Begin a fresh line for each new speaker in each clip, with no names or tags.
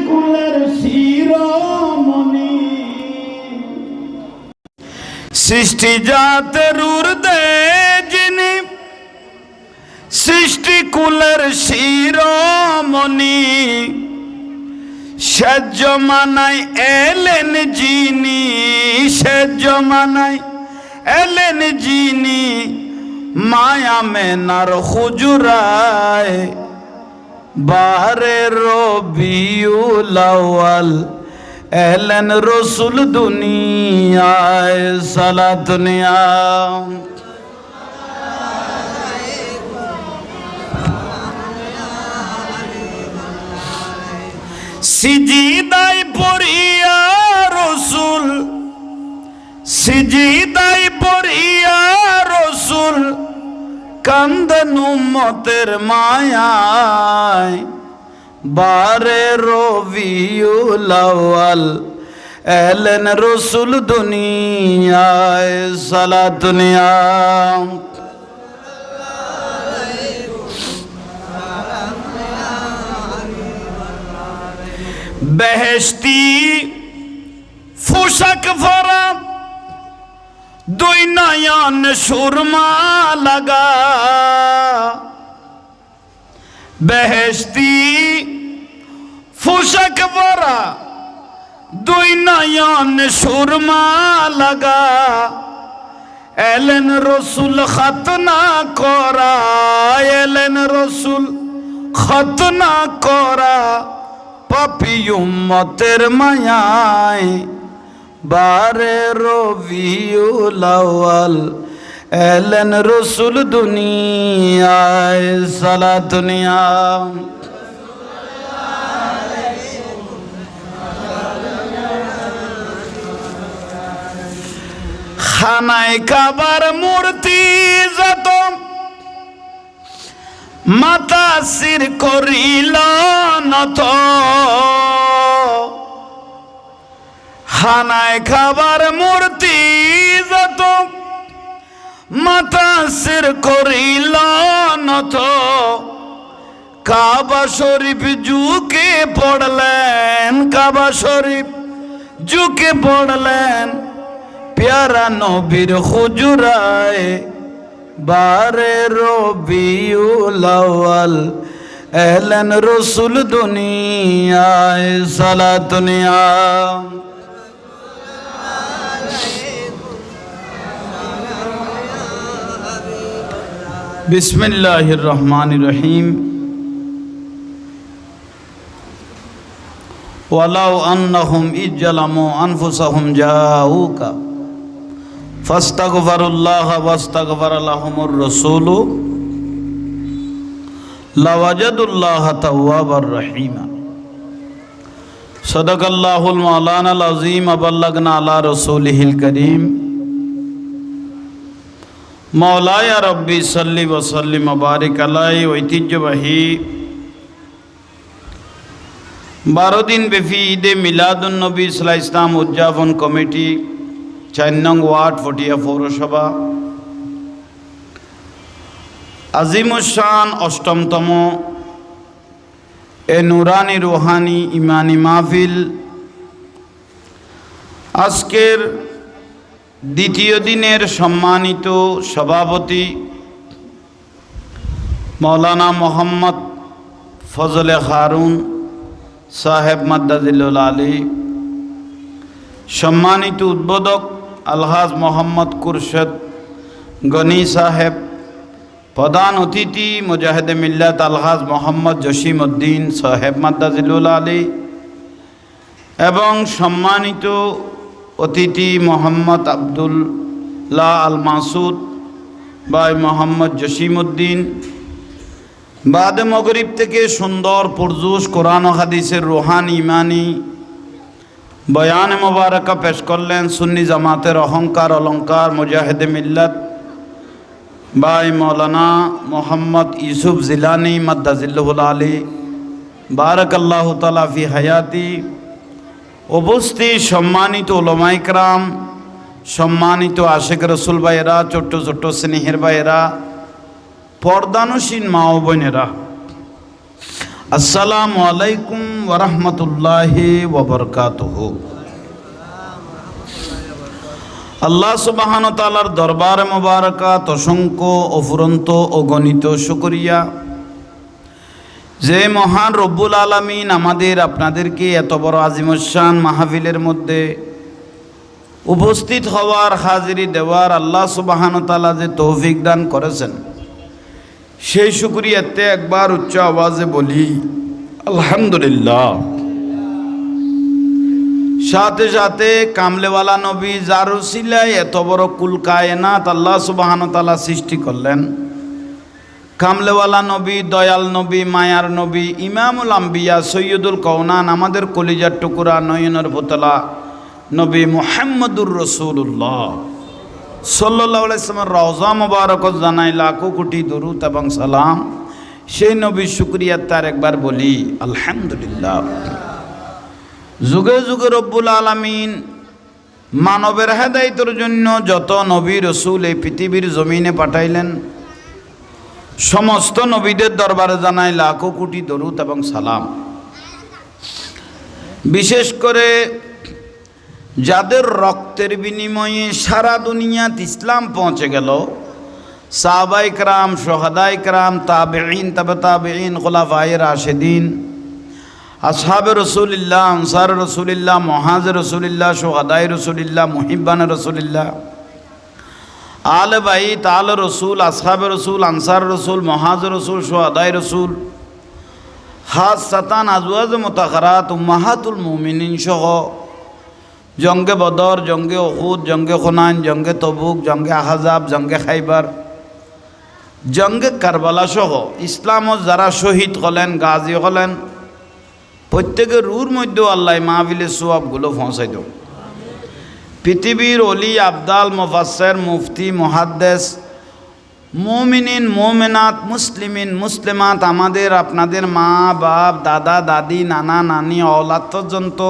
কুলের শিরোমণি, সৃষ্টি জাতের ঊর্ধ্বে যিনি, সৃষ্টি কুলের শিরোমণি, শেষ জমানায় এলেন যিনি, শেষ জমানায় এলেন যিনি, মায়া মেনার হুজুরায়, বারে রবিউল আউয়াল এলেন রসুল দুনিয়ায়, সালাত নিয়া সিজদায় পড়িয়া রসুল, সিজদায় পড়িয়া রসুল, কান্দেন উম্মতের মায়ায়, বারে রবিউল আউয়াল এলেন রসুল দুনিয়ায়, সালাত নিয়া বেহেশতি পোশাক পরা, দুই নয়ন সুরমা লাগা, বেহেশতি পোশাক পরা, দুই নয়ন সুরমা লাগা, এলেন রসুল খতনা করা, এলেন রসুল খতনা করা, পাপী উম্মতের মায়ায়, বারে রবিউল আউয়াল এলেন রসুল দুনিয়ায়, সালাত নিয়া খানায় কাবার মূর্তি যত, মাতা শির করিল নত, খানায় খাবার মূর্তি যত, মাতা শির করিল নত, কাবা শরীফ ঝুঁকে পড়লেন, কাবা শরীফ ঝুঁকে পড়লেন, প্যারা নবীর হুজুরায়, বারে রবিউল আউয়াল এলেন রসুল দুনিয়ায়, সালাত নিয়া বিসমিল্লাহির রহমানির রহিম। ওয়ালাউ আন্নাহুম ইজ্জালামু আনফুসাহুম জাউকা ফাস্তাগফিরুল্লাহ ওয়াস্তাগফারা লাহুমুর রাসূলু লাওয়াজাদুল্লাহ তাওয়াবার রহিমা। সাদাকাল্লাহুল মাওলানাল আযীম ওয়া বাল্লাগনা আলা রাসূলিহিল কারীম। মাওলায়া রব্বি সাল্লি ওয়া সাল্লিম ওয়া বারিক আলাইহি। ঐতিহ্যবাহী 12 দিন ব্যাপী ঈদে মিলাদুন নবী সাল্লাল্লাহু আলাইহি ইসলাম উদযাপন কমিটি 4 নং ওয়ার্ড ফটিয়া পৌরসভা আজিমুশান 8তম এ নুরানি রুহানি ইমানি মাহফিল আজকের দ্বিতীয় দিনের সম্মানিত সভাপতি মৌলানা মোহাম্মদ ফজলে হারুন সাহেব মাদ্দাজিলুল আলী, সম্মানিত উদ্বোধক আলহাজ মোহাম্মদ কুরশেদ গনি সাহেব, প্রধান অতিথি মুজাহিদে মিল্লাত আলহাজ মোহাম্মদ জসিম উদ্দিন সাহেব মাদ্দাজিলুল আলী এবং সম্মানিত অতিথি মোহাম্মদ আবদুল্লাহ আল মাসুদ ভাই মোহাম্মদ জসিম উদ্দিন। বাদে মগরিব থেকে সুন্দর পুরজোশ কোরআন ও হাদিসের রুহানি ইমানি বয়ান মোবারকা পেশ করলেন সুন্নি জামাতের অহংকার অলঙ্কার মুজাহিদে মিল্লাত ভাই মৌলানা মোহাম্মদ ইউসুফ জিলানি মাদ্দাজিল্লাহুল আলী বারাকাল্লাহু তাআলা ফি হায়াতি। উপস্থিত সম্মানিত উলামা ইকরাম, সম্মানিত আশিক রসুল ভাইয়েরা, ছোট্ট ছোট্ট স্নেহের ভাইয়েরা, পর্দানুসীন মা ও বোনেরা, আসসালামু আলাইকুম ওয়া রাহমাতুল্লাহি ওয়া বারাকাতুহু। আল্লাহ সুবহানাহু ওয়া তাআলার দরবারে মুবারাকাত অসংখ্য অফুরন্ত অগণিত শুকরিয়া যে মহান রব্বুল আলামিন আমাদের আপনাদেরকে এত বড় আজিমুশান মাহফিলের মধ্যে উপস্থিত হওয়ার হাজিরি দেওয়ার আল্লাহ সুবহানাহু ওয়া তাআলা যে তৌফিক দান করেছেন, সেই শুকরিয়াতে একবার উচ্চ আওয়াজে বলি আলহামদুলিল্লাহ। সাথে সাথে কামলেওয়ালা নবী যার উসিলায় এত বড় কুল কায়নাত আল্লাহ সুবহানাহু ওয়া তাআলা সৃষ্টি করলেন, কামলেওয়ালা নবী, দয়াল নবী, মায়ার নবী, ইমামুল আম্বিয়া, সৈয়দুল কওনান, আমাদের কলিজার টুকুরা নয়নের পুতলা নবী মুহাম্মদুর রাসূলুল্লাহ সাল্লাল্লাহু আলাইহি ওয়াসাল্লামের রওজা মুবারকত জানাই লাখো কোটি দরুদ এবং সালাম। সেই নবীর শুকরিয়া তার একবার বলি আলহামদুলিল্লাহ। যুগে যুগে রব্বুল আলামিন মানবের হেদায়েতের জন্য যত নবী রাসূল এই পৃথিবীর জমিনে পাঠাইলেন, সমস্ত নবীদের দরবারে জানাই লাখো কোটি দরুদ এবং সালাম। বিশেষ করে যাদের রক্তের বিনিময়ে সারা দুনিয়াতে ইসলাম পৌঁছে গেল, সাহাবায়ে কেরাম, শুহাদায়ে কেরাম, তাবেঈন, তাবে তাবেঈন, খুলাফায়ে রাশিদিন, আসহাবে রাসূলিল্লাহ, আনসার রাসূলিল্লাহ, মুহাজির রাসূলিল্লাহ, শুহাদায়ে রাসূলিল্লাহ, মুহিব্বানে রাসূলিল্লাহ, আলে বাইত, আলে রাসূল, আসহাবে রাসূল, আনসার রাসূল, মুহাজির রাসূল, শুহাদায়ে রাসূল, খাসসাতান আজওয়াজে মুতাহহারাত উম্মাহাতুল মুমিনিন সহ জঙ্গে বদর, জঙ্গে উহুদ, জঙ্গে খুনাইন, জঙ্গে তবুক, জঙ্গে আহজাব, জঙ্গে খাইবার, জঙ্গে কারবালা সহ ইসলামত যারা শহীদ হলেন, গাজী হলেন, প্রত্যেকের রুর মধ্যেও আল্লাহ মাহফিলের সওয়াবগুলো পৌঁছাই দাও। পৃথিবীর অলি, আবদাল, মুফাসসির, মুফতি, মুহাদ্দিস, মুমিনিন, মুমিনাত, মুসলিমিন, মুসলিমাত, আমাদের আপনাদের মা বাপ, দাদা দাদি, নানা নানি, অওলাদ পর্যন্ত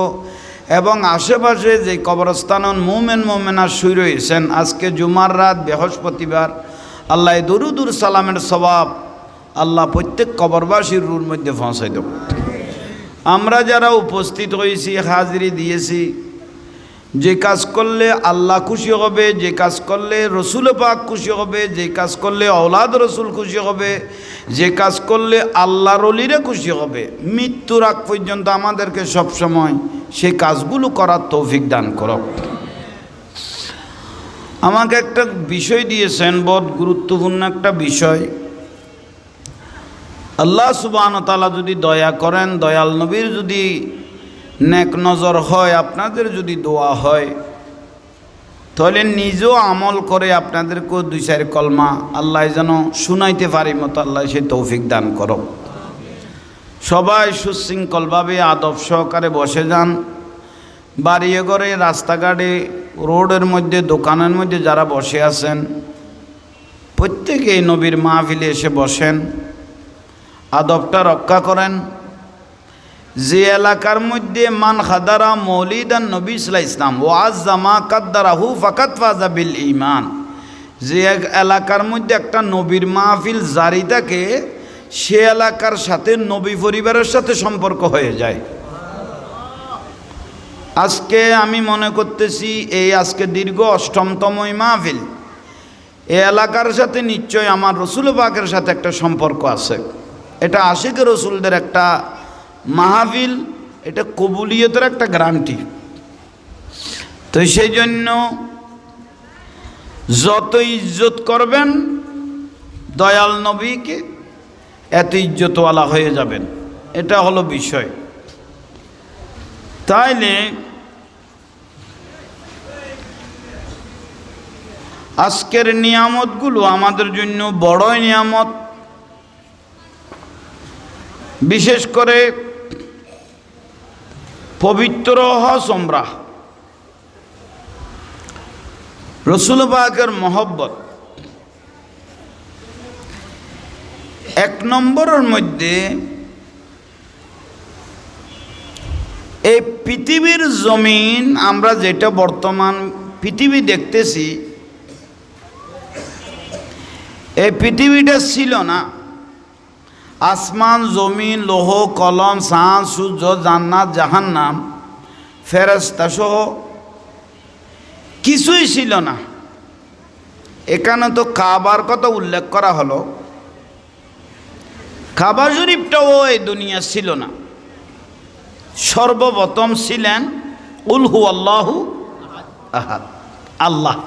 এবং আশেপাশে যে কবরস্থান মুমিন মুমিনাত শুয়ে রয়েছেন, আজকে জুমার রাত, বৃহস্পতিবার, আল্লাহ দরুদুর সালামের সওয়াব আল্লাহ প্রত্যেক কবরবাসীর রুর মধ্যে পৌঁছাই দেব। আমরা যারা উপস্থিত হয়েছি, হাজিরি দিয়েছি, যে কাজ করলে আল্লাহ খুশি হবে, যে কাজ করলে রসুল পাক খুশি হবে, যে কাজ করলে আওলাদ রসুল খুশি হবে, যে কাজ করলে আল্লাহর ওলিরা খুশি হবে, মৃত্যুর আগ পর্যন্ত আমাদেরকে সবসময় সেই কাজগুলো করার তৌফিক দান করো। আমাকে একটা বিষয় দিয়েছেন, বহুত গুরুত্বপূর্ণ একটা বিষয়। আল্লাহ সুবহানাহু ওয়া তাআলা যদি দয়া করেন, দয়াল নবীর যদি নেক নজর হয়, আপনাদের যদি দোয়া হয়, তাহলে নিজেও আমল করে আপনাদেরকেও দুই চার কলমা আল্লাহ যেন শুনাইতে পারি মতো আল্লাহ সে তৌফিক দান করো। সবাই সুশৃঙ্খলভাবে আদব সহকারে বসে যান। বাড়িয়ে ঘরে, রাস্তাঘাটে, রোডের মধ্যে, দোকানের মধ্যে যারা বসে আছেন, প্রত্যেকেই নবীর মাহফিলে এসে বসেন, আদবটা রক্ষা করেন। যে এলাকার মধ্যে মান খাদারা মৌলিদান নবী সাল্লাল্লাহু আলাইহি ওয়াসাল্লাম ওয়া আযযামা কাদ্দারাহু ফাকাত ফাযা বিল ঈমান, যে এলাকার মধ্যে একটা নবীর মাহফিল জারি থাকে, সে এলাকার সাথে নবী পরিবারের সাথে সম্পর্ক হয়ে যায়। আজকে আমি মনে করতেছি এই আজকে দীর্ঘ অষ্টমতম মাহফিল, এই এলাকার সাথে নিশ্চয় আমার রসুল পাকের সাথে একটা সম্পর্ক আছে। এটা আশিক রসুলদের একটা মাহফিল, এটা কবুলিয়তের একটা গ্যারান্টি। তো সেই জন্য যত ইজ্জত করবেন দয়াল নবীকে, এত ইজ্জতওয়ালা হয়ে যাবেন, এটা হলো বিষয়। তাইলে আজকের নিয়ামতগুলো আমাদের জন্য বড়ই নিয়ামত। বিশেষ করে পবিত্র হজ উমরাহ, রসুল পাকের মহব্বত, এক নম্বরের মধ্যে এই পৃথিবীর জমিন আমরা যেটা বর্তমান পৃথিবী দেখতেছি, এই পৃথিবীটা ছিল না। আসমান জমিন লৌহ কলম চাঁদ সূর্য জান্নাত জাহান্নাম ফেরেশতা সহ কিছুই ছিল না। এখানে তো কাবার কথা উল্লেখ করা হলো, কাবা শরীফটাও এই দুনিয়া ছিল না। সর্বপ্রথম ছিলেন কুল হুয়াল্লাহু আহাদ, আল্লাহ।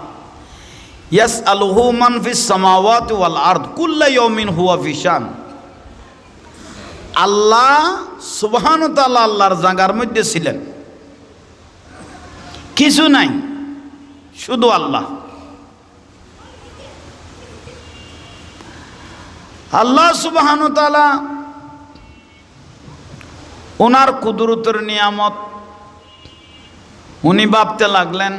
ইয়াসআলুহু মান ফিস সামাওয়াতি ওয়াল আরদ কুল্লা ইয়াউমিন হুয়া ফি শান। আল্লাহ সুবহানাহু ওয়া তাআলা আল্লাহর জায়গার মধ্যে ছিলেন, কিছু নাই, শুধু আল্লাহ। আল্লাহ সুবহানাহু ওয়া তাআলা ওনার কুদরতের নিয়ামত উনি ভাবতে লাগলেন।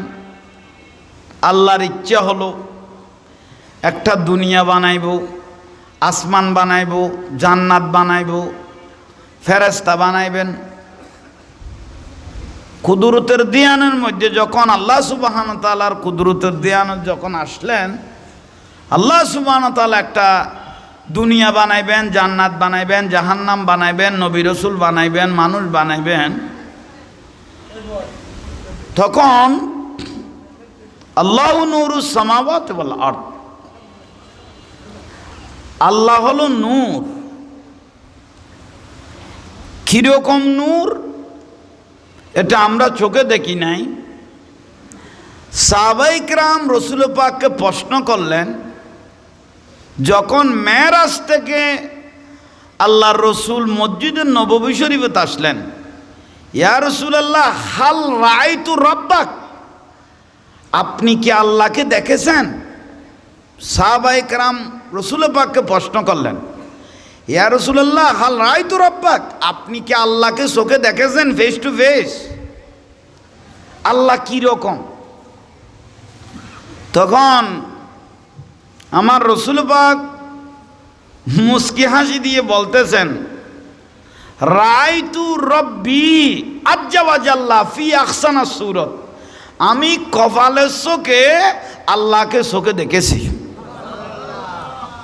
আল্লাহর ইচ্ছা হলো একটা দুনিয়া বানাইব, আসমান বানাইব, জান্নাত বানাইব, ফেরেশতা বানাইবেন। কুদরতের দিয়ানের মধ্যে যখন আল্লাহ সুবহানাহু ওয়া তাআলার কুদরতের দিয়ানত যখন আসলেন, আল্লাহ সুবহানাহু ওয়া তাআলা একটা দুনিয়া বানাইবেন, জান্নাত বানাইবেন, জাহান্নাম বানাইবেন, নবী রাসূল বানাইবেন, মানুষ বানাইবেন। তখন আল্লাহু নূরুস সামাওয়াতি ওয়াল আরদ, আল্লাহ হলো নূর। কিরকম নূর এটা আমরা চোখে দেখি নাই। সাহাবায়ে কেরাম রাসূল পাককে প্রশ্ন করলেন, যখন মেরাজ থেকে আল্লাহর রসুল মসজিদে নববী শরীফে আসলেন, ইয়া রাসূলুল্লাহ হাল রাআইতু রাব্বাক, আপনি কি আল্লাহকে দেখেছেন? সাহাবায়ে কেরাম রাসূল পাককে প্রশ্ন করলেন, ইয়া রাসূলুল্লাহ হাল রাআইতু রাব্বাক, আপনি কি আল্লাহকে চোখে দেখেছেন, ফেস টু ফেস? আল্লাহ কি রকম? তখন আমার রাসূল পাক মুস্কি হাসি দিয়ে বলতেছেন, রাআইতু রব্বি আজ্জা ওয়া জাল্লা ফি আহসানা সূরত, আমি কপালের চোখে আল্লাহকে চোখে দেখেছি।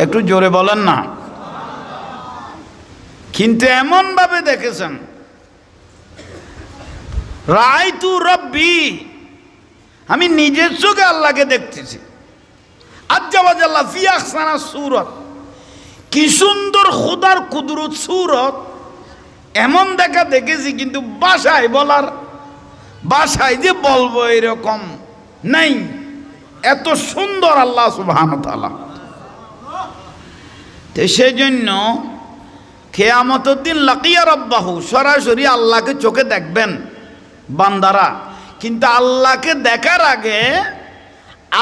একটু জোরে বলেন না। কিন্তু এমন ভাবে দেখেছেন, রাআইতু রব্বি, আমি নিজের চোখে আল্লাহকে দেখতেছি। আজ্জা ওয়া জাল্লা ফি আহসানা সূরত, কি সুন্দর খোদার কুদরত সূরত, এমন দেখা দেখেছি, কিন্তু ভাষায় বলার, ভাষায় যে বলবো এরকম নাই, এত সুন্দর আল্লাহ সুবহানাহু ওয়া তাআলা। তো সেই জন্য কিয়ামতের দিন লাকিয়া রাব্বাহু, সরাসরি আল্লাহকে চোখে দেখবেন বান্দারা। কিন্তু আল্লাহকে দেখার আগে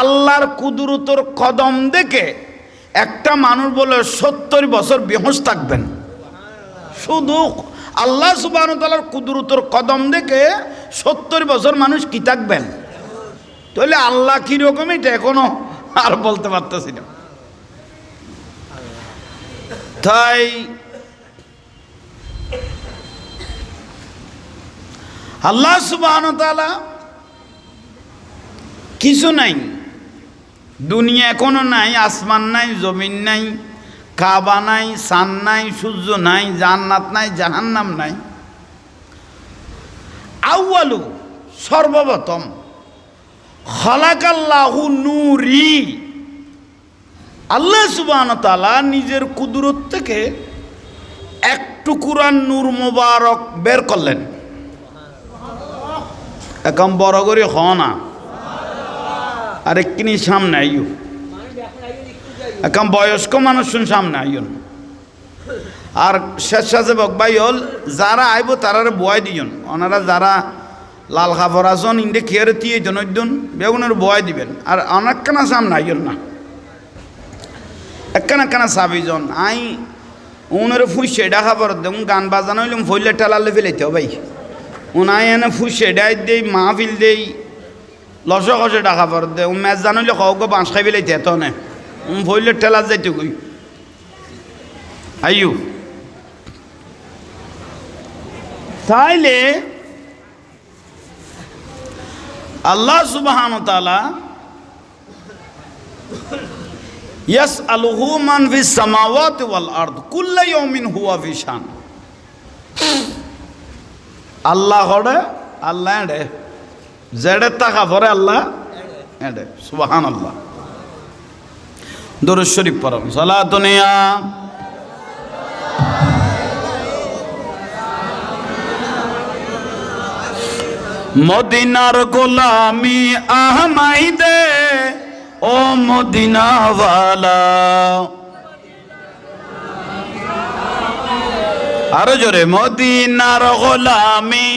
আল্লাহর কুদরতের কদম দেখে একটা মানুষ বলে 70 বছর বেহুশ থাকবেন। শুধু আল্লাহ সুবহানাহু ওয়া তাআলার কুদরতের কদম দেখে 70 বছর মানুষ কি থাকবেন? তাহলে আল্লাহ কিরকম এটা এখনো আর বলতে পারতেছি না। তাই আল্লাহ সুবহানাহু ওয়া তাআলা কিছু নাই, দুনিয়া এখনো নাই, আসমান নাই, জমিন নাই, কাবা নাই, চাঁদ নাই, সূর্য নাই, জান্নাত নাই, জাহান্নাম নাই। আউয়ালু, সর্বপ্রথম, খালাকাল্লাহু নূরি, আল্লাহ সুবহানাহু ওয়া তাআলা নিজের কুদরত থেকে এক টুকরা নূর মোবারক বের করলেন। এখন বড় করে হ না, আরেকখিনি সামনে আইও, এখন বয়স্ক মানুষ সামনে আইন। আর স্বেচ্ছাসেবক ভাই হল যারা আইব তারা বয় দিন, ওনারা যারা লাল খাফর আসন ইন্ডে খেয়ে দিয়ে জনজন বেগুনের বয় দিবেন। আর অনেকখানা সামনে আইন না, একখানা সাবিজন আই উনারে ফুসে ডাকা পর দেন, গান বাজানো হইলাম ফইলে টেলালে ফেলাইতে ভাই, উনাই এনে ফুসে ডাই দেই, মাহফিল দেই, লসে খসে ডাকা পর দে, মেজ জানলে কাউকে বাঁশ খাই ফেলাইতে এত নে ফইলে টেলা যাইতে কই আইয়ু। তাইলে আল্লাহ সুবহানাহু ওয়া তাআলা ইয়াসআলুহু মান ফিস সামাওয়াতি ওয়াল আরদ কুল্লা ইয়াউমিন হুয়া ফি শান। আল্লাহ হড়ে আল্লাহ এড়ে, জেড়ে টাকা পরে আল্লাহ এড়ে। সুবহানাল্লাহ। দরুদ শরীফ পড়ুন। সালাতুনিয়া মদিনার গোলামি আহমাই দে ও মদিনাওয়ালা। আরো জোরে, মদিনার গোলামি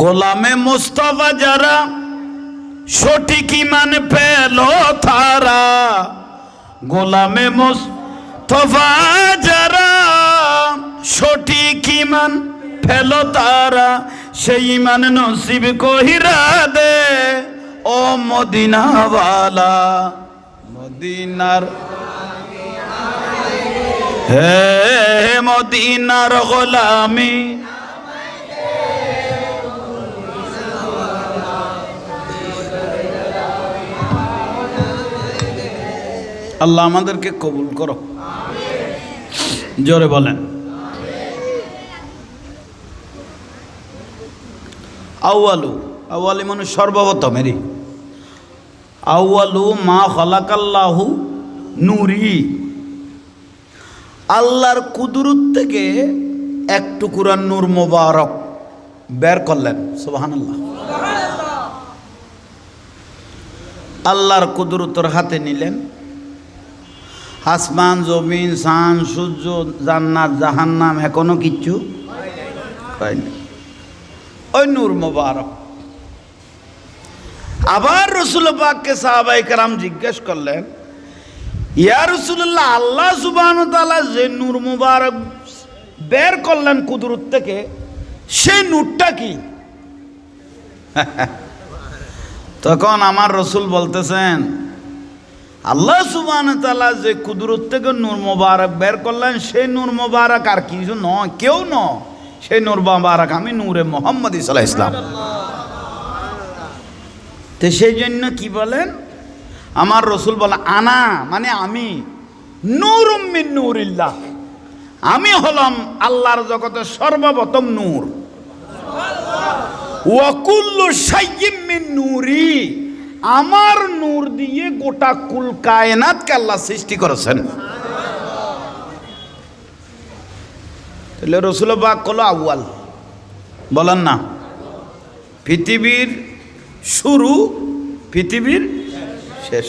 গোলামে মুস্তাফা যারা সঠিক ঈমান পেল তারা, গোলামে মুস্তাফা যারা সঠিক ঈমান পেল তারা, সেই ঈমান নসিব কইরা দে ও মদিনাওয়ালা। মদিনার হে মদিনার গোলামি আল্লাহ আমাদেরকে কবুল করো। জোরে বলেন আউয়ালু। আউয়ালি মানে সর্বপ্রথমেরই। আউয়ালু মা খালাকাল্লাহু নূরি। আল্লাহর কুদরত থেকে এক টুকরা নূর মোবারক বের করলেন। সুবহানাল্লাহ। আল্লাহর কুদরতের হাতে নিলেন, আসমান জমিন চাঁদ সূর্য জান্নাত জাহান্নাম এখনো কিচ্ছু হয়নি, ওই নূর মোবারক। আবার রাসূল পাককে সাহাবায়ে কেরাম জিজ্ঞেস করলেন, ইয়া রাসূলুল্লাহ, আল্লাহ সুবহানাহু ওয়া তাআলা যে নূর মোবারক বের করলেন কুদরত থেকে, সেই নূরটা কি? তখন আমার রাসূল বলতেছেন, আল্লাহ সুবহানাহু ওয়া তাআলা যে কুদরত থেকে নূর মোবারক বের করলেন, সেই নূর মোবারক আর কিছু নয়, কেউ নয়, সেই নূর মোবারক আমি নূরে মুহাম্মদ সাল্লাল্লাহু আলাইহি ওয়াসাল্লাম। তো সেই জন্য কি বলেন, আমার রাসূল বলে আনা মানে আমি, নূরুম মিন নূরিল্লাহ, আমি হলাম আল্লাহর জগতের সর্বপ্রথম নূর। ওয়া কুল্লু শাইইন মিন নূরি, আমার নূর দিয়ে গোটা কুল কায়নাতকে আল্লাহ সৃষ্টি করেছেন। তাহলে রাসূল পাক হলো আউয়াল, বলেন না? পৃথিবীর শুরু, পৃথিবীর শেষ।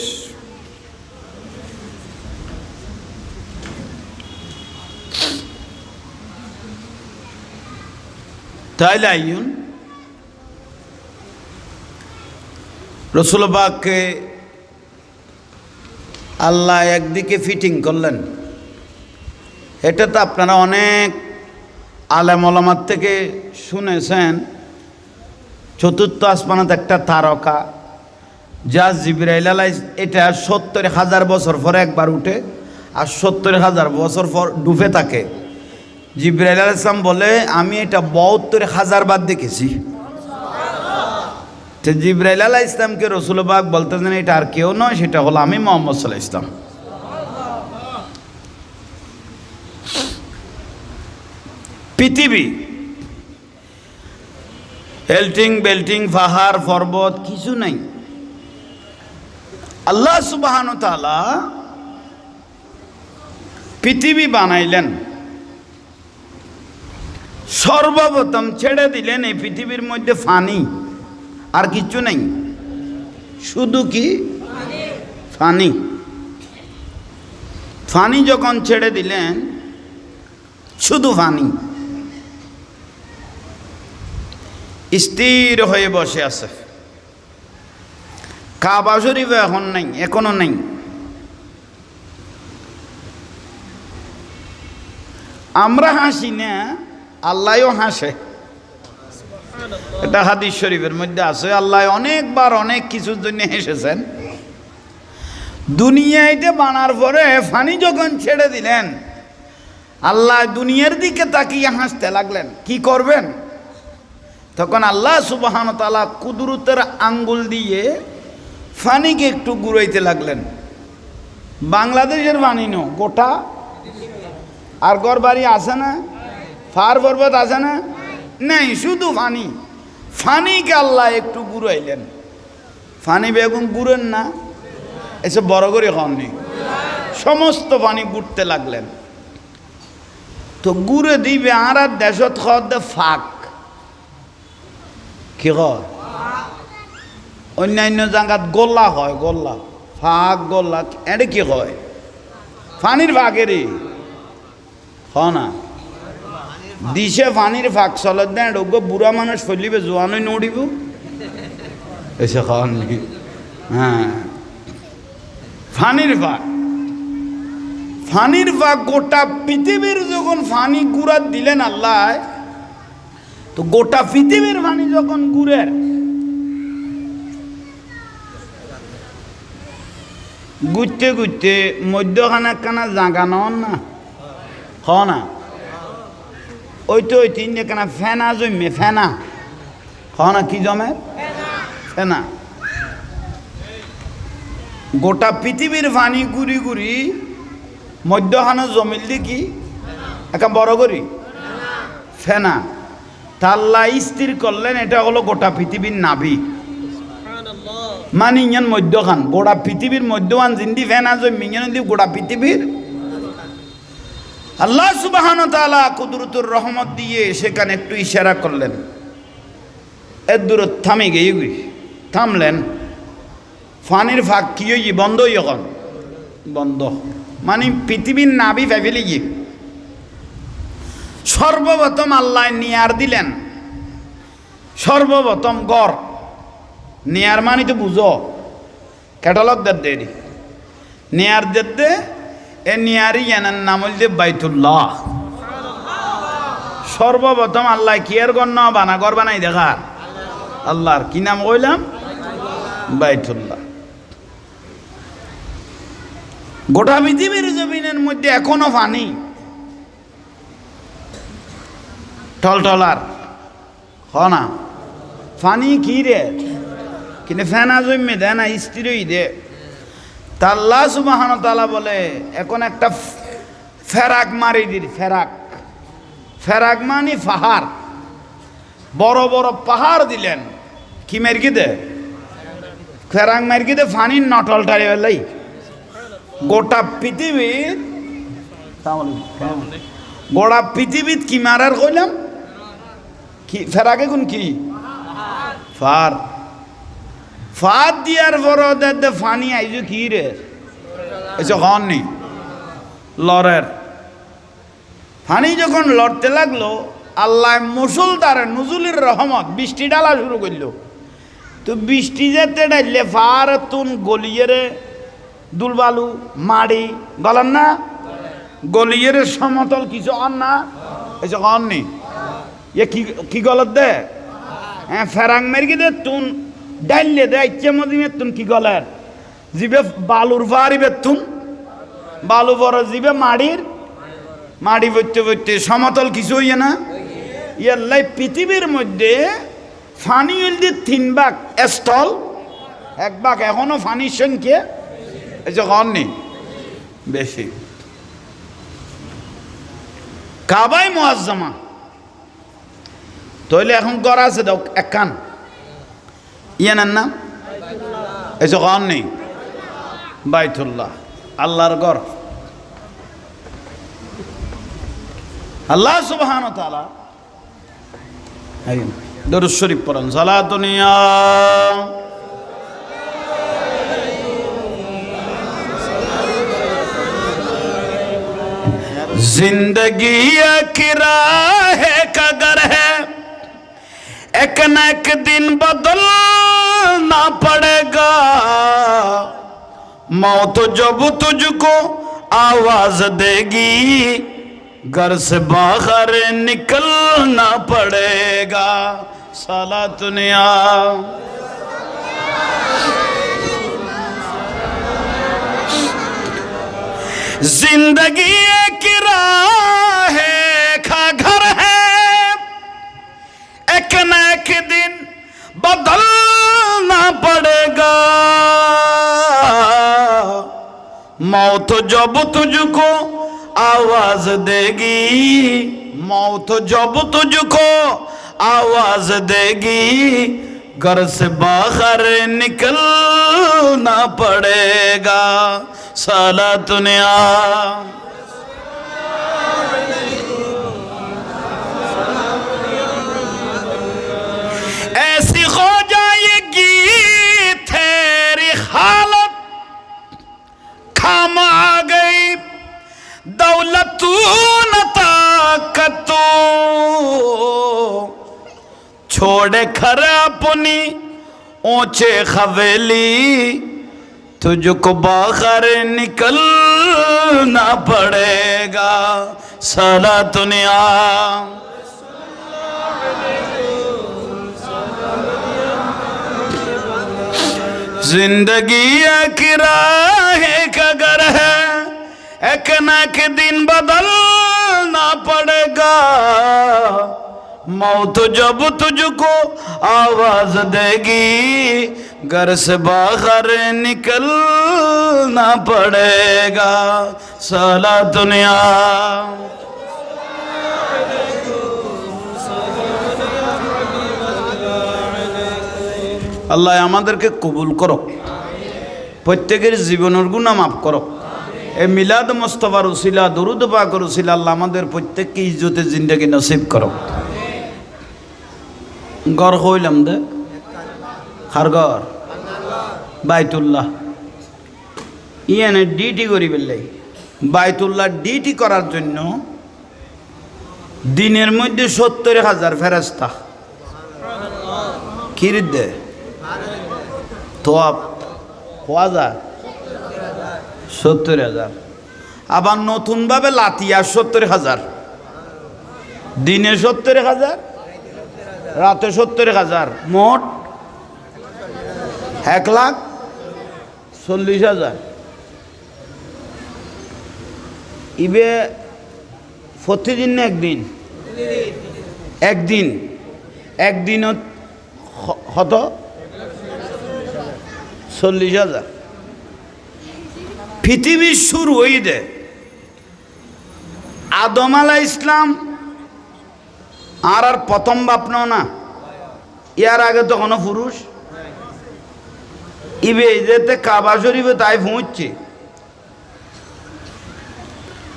তাইলে আইন রাসূল পাককে আল্লাহ একদিকে ফিটিং করলেন। এটা তো আপনারা অনেক আলেম ওলামার থেকে শুনেছেন। চতুর্থ আসমানত একটা তারকা, যা জিবরাইল আলাইহিস, এটা ৭০,০০০ বছর পরে একবার উঠে আর ৭০,০০০ বছর পর ডুবে থাকে। জিবরাইল আলাইহিস সালাম বলে, আমি এটা ৭২,০০০ বার দেখেছি। তো জিবরাইল আলাইহিস সালামকে রাসূল পাক বলতেছেন, এটা আর কেউ নয়, সেটা হলো আমি মুহাম্মদ সাল্লাল্লাহু আলাইহি ওয়াসাল্লাম। পৃথিবী হেল্টিং বেল্টিং পাহাড় পর্বত কিছু নাই। আল্লাহ সুবহানাহু ওয়া তাআলা পৃথিবী বানাইলেন, সর্বপ্রথম ছেড়ে দিলেন এই পৃথিবীর মধ্যে পানি, আর কিছু নেই, শুধু কি পানি। পানি যখন ছেড়ে দিলেন, শুধু পানি, স্থির হয়ে বসে আছে। কাবা শরীফ এখন নাই, এখনো নাই। আমরা হাসি না, আল্লাহও হাসে। এটা হাদিস শরীফের মধ্যে আছে। আল্লাহ অনেকবার অনেক কিছুর জন্য হেসেছেন। দুনিয়াতে বানার পরে ফানি যখন ছেড়ে দিলেন, আল্লাহ দুনিয়ার দিকে তাকিয়ে হাসতে লাগলেন। কি করবেন? তখন আল্লাহ সুবহানাহু ওয়া তাআলা কুদরতের আঙ্গুল দিয়ে পানিকে একটু ঘুরাইতে লাগলেন। বাংলাদেশের পানি নো গোটা, আর ঘর বাড়ি আছে না, ফার পর্বত আছে না, নেই, শুধু পানি। পানিকে আল্লাহ একটু ঘুরাইলেন। পানি বেগুন ঘুরেন না, এসে বড় করে খাওয়াননি, সমস্ত পানি ঘুরতে লাগলেন। তো ঘুরে দিবে আর দেশত খাওয়াতে ফাঁক, কি হয় অন্যান্য জায়গাত গোল্লা হয়, গোল্লা ফাঁক গোল্লা, এটা কি হয়? পানির ফাঁকেরই হ না, দিশে পানির ফাঁক চলত দেন, ওগো বুড়া মানুষ ফলিবে, জোয়ানই নড়িব, এসে খাওয়াননি। হ্যাঁ, ফানির ফাঁক, ফানির ফাঁক গোটা পৃথিবীর যখন ফানি গুড়া দিলেন আল্লাহ, তো গোটা পৃথিবীর ফানি যখন গুড়ের ঘুরতে ঘুরতে মধ্যখানা একখানা জাগা নন না, হ না, ওই তো ওই তিন একখানা ফেনা জমে, ফেনা হ না, কি জমে? ফেনা। গোটা পৃথিবীর পানি ঘুরি ঘুরি মধ্যখানে জমিল দিয়ে কি একটা বড় করি ফেনা, তাল্লা স্থির করলেন এটা হলো গোটা পৃথিবীর নাভি। মানে ইয়ান মধ্যখান, গোটা পৃথিবীর মধ্যখান জিন্দি ফেনা জমিন দি গোটা পৃথিবীর। আল্লাহ সুবহানাহু ওয়া তাআলা কুদরতুর রহমত দিয়ে সেখানে একটু ইশারা করলেন, এর দূর থামে গিয়ে থামলেন। ফানির ফাঁক কি হই বন্ধ, এখন বন্ধ, মানে পৃথিবীর নাভি ফেলে গিয়ে সর্বপ্রথম আল্লাহ নিয়ার দিলেন। সর্বপ্রথম গড় নেয়ার মানে তো বুঝো, ক্যাটালগ দে নেয়ার দে, এ নেয়ারি এনার নাম হইলে বাইতুল্লাহ। সর্বপ্রথম আল্লাহ কি এর গণ্য বানা ঘর বানাই দেখার, আল্লাহর কি নাম কইলাম? বাইতুল্লাহ। গোটা পৃথিবীর জমিনের মধ্যে এখনো পানি টলটলার হ না, পানি কি রে, কিন্তু ফেনা জমে দেয় না, স্ত্রী দে। তা আল্লাহ সুবহানাহু ওয়া তাআলা বলে এখন একটা ফেরাক মারি দিল। ফেরাক, ফেরাক মানে পাহাড়, বড় বড় পাহাড় দিলেন। কি মার্কি দে? ফেরাক মার্কি দে, ফানির নটলটারে বেলাই গোটা পৃথিবীর, গোটা পৃথিবীত কি মারার কইলাম কি? ফেরাকে কোন কি ফার, ফার দিয়ার বড় দে ফানি আইজু কি রে, এসে হন নি লড়ের। ফানি যখন লড়তে লাগলো, আল্লাহ মুসলধারে নজুলের রহমত বৃষ্টি ডালা শুরু করলো। তো বৃষ্টি যেতে ডাইলে ফার তুন গলিয়ে দুলবালু মাড়ি গলান না, গলিয়ের সমতল কিছু অন না, এসে অন নি এ কি গলত দে? হ্যাঁ, ফেরাং মেরগি দে তুন ডাইলে দে, ইচ্ছে মদিমে তুন কি গলের জিবে বালুর ফারি বেতুন, বালু বড় জিবে মাড়ির, মাড়ি বইতে বইতে সমতল কিছু হইয়ে না। ইয়াল্লাই পৃথিবীর মধ্যে ফানি হইল দিয়ে 3 ভাগ স্থল, 1 ভাগ এখনো ফানির সংখ্যা যখন নেই বেশি। কাবাই মুআজ্জামা তইলে এখন গড় আছে দাও একখান, ইয়ানের নাম এই যখন নেই বাইতুল্লাহ, আল্লাহর গড়। আল্লাহ সুবহানাহু ওয়া তাআলা দরুদ শরীফ পড়েন, সালাতুন ইয়া जिंदगी एक राह का घर है, एक न एक दिन बदलना पड़ेगा। मौत जब तुझको आवाज देगी, घर से बाहर निकलना पड़ेगा। सालातुन या जिंदगी एक राह का घर है, एक न एक एक दिन बदलना पड़ेगा मौत जब तुझको आवाज देगी मौत जब तुझको आवाज देगी घर से बाहर निकलना पड़ेगा साला दुनिया ऐसी हो जाएगी तेरी हालत खाम आ गई दौलत न ताकत छोड़े खर अपनी ऊंचे हवेली तुझको बाहर निकलना पड़ेगा साला दुनिया जिंदगी एक राह का घर है एक न एक दिन बदलना पड़ेगा मौत जब तुझको आवाज देगी घर से बाहर निकलना पड़ेगा साला दुनिया আল্লাহ আমাদেরকে কবুল করো প্রত্যেকের জীবনের গুনাহ মাফ করো এই মিলাদ মুস্তাফার উসিলা দরুদ পাকের উসিলা আল্লাহ আমাদের প্রত্যেককে ইজ্জতে জিন্দেগি নসিব করো ঘর হইলাম দে কার ঘর বাইতুল্লাহ ইয়ানে ডিউটি করি বললে বাইতুল্লাহ ডিউটি করার জন্য দিনের মধ্যে ৭০,০০০ ফেরেশতা কিরিত দে তোয়াব হওয়া যায় ৭০,০০০ আবার নতুনভাবে লাতিয়া ৭০,০০০ দিনে ৭০,০০০ রাতে ৭০,০০০ মোট ১,৪০,০০০ ইবে প্রতিদিন না একদিনত কত ৪০,০০০ পৃথিবী শুরু হয়ে দে আদম আলাইহিস ইসলাম আর প্রথম বাপনো না ইয়ার আগে তো কোনো পুরুষ ইবে যেতে কাবা শরীফে তাই পৌঁছছে